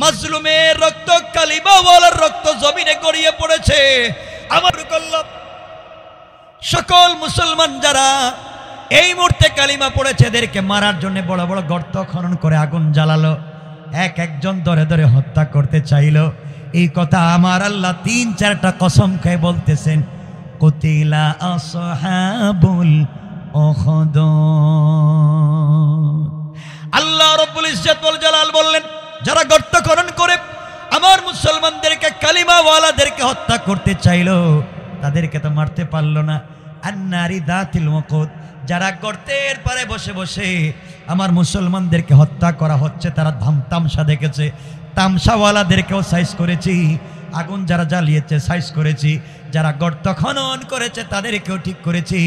মাজলুমের রক্ত, কালিমাওয়ালার রক্ত জমিনে গড়িয়ে পড়েছে। আমার সকল মুসলমান যারা এই মুহূর্তে কালিমা পড়েছে এদেরকে মারার জন্য বড় বড় গর্ত খনন করে আগুন জ্বালালো, এক একজন ধরে ধরে হত্যা করতে চাইল। এই কথা আমার আল্লাহ ৩-৪টা কসম খেয়ে বলতেছেন, কুতিলা আসহাবুল উখদুদ। আল্লাহ রাব্বুল ইজ্জত ওয়াল জালাল বললেন, যারা গর্ত খনন করে আমার মুসলমানদেরকে, কালিমাওয়ালাদেরকে হত্যা করতে চাইল, তাদেরকে তো মারতে পারলো না। আন্নারি দাতিল ওয়াকুদ, যারা গর্তের পারে বসে বসে আমার মুসলমানদেরকে হত্যা করা হচ্ছে, তারা তামসা দেখেছে, তামসাওয়ালাদেরকেও সাইজ করেছি, আগুন যারা জ্বালিয়েছে সাইজ করেছি, যারা গর্ত খনন করেছে তাদেরকেও ঠিক করেছি।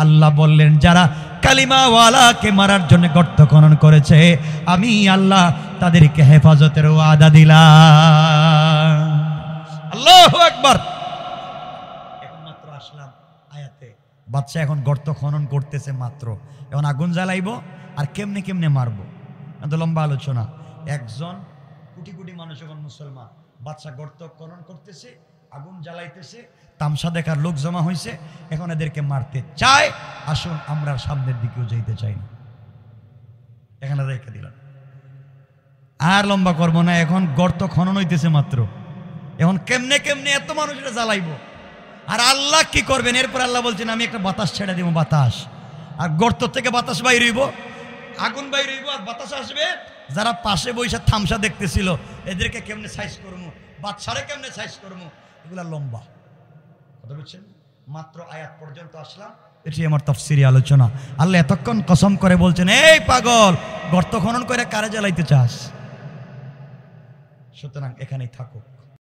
আল্লাহ বললেন, যারা কালিমাওয়ালাকে মারার জন্য গর্ত খনন করেছে, আমি আল্লাহ তাদেরকে হেফাজতের ওয়াদা দিলাম। আল্লাহু আকবার। এখন মাত্র আসলাম আয়াতে, বাদশা এখন গর্ত খনন করতেছে মাত্র, এখন আগুন জ্বালাইবো আর কেমনে কেমনে মারবো, এত লম্বা আলোচনা। একজন কোটি কোটি মানুষ এখন মুসলমান, বাদশা গর্ত খনন করতেছে, আগুন জ্বালাইতেছে, তামসা দেখার লোক জমা হয়েছে, এখন এদেরকে মারতে চায়। আসুন আমরা সামনের দিকেও যাইতে চাই না, এখানে রেখে দিলাম, আর লম্বা করবো না। এখন গর্ত খনন হইতেছে মাত্র, এখন কেমনে কেমনে এত মানুষরা জ্বালাইবো, আর আল্লাহ কি করবেন? এরপর আল্লাহ বলছেন, আমি একটা বাতাস ছেড়ে দিব, বাতাস, আর গর্ত থেকে বাতাস বাইর হইব, আগুন বাইর হইব, আর বাতাস আসবে। যারা পাশে বৈশা থামসা দেখতেছিল, এদেরকে কেমনে সাইজ করবো, বাদশারে কেমনে সাইজ করবো, এগুলা লম্বা কথা বুঝছেন। মাত্র আয়াত পর্যন্ত আসলাম, এটি আমার তাফসীরি আলোচনা। আল্লাহ এতক্ষণ কসম করে বলছেন, এই পাগল, গর্ত খনন করে কারে জ্বালাইতে চাস? সুতরাং এখানেই থাকুক।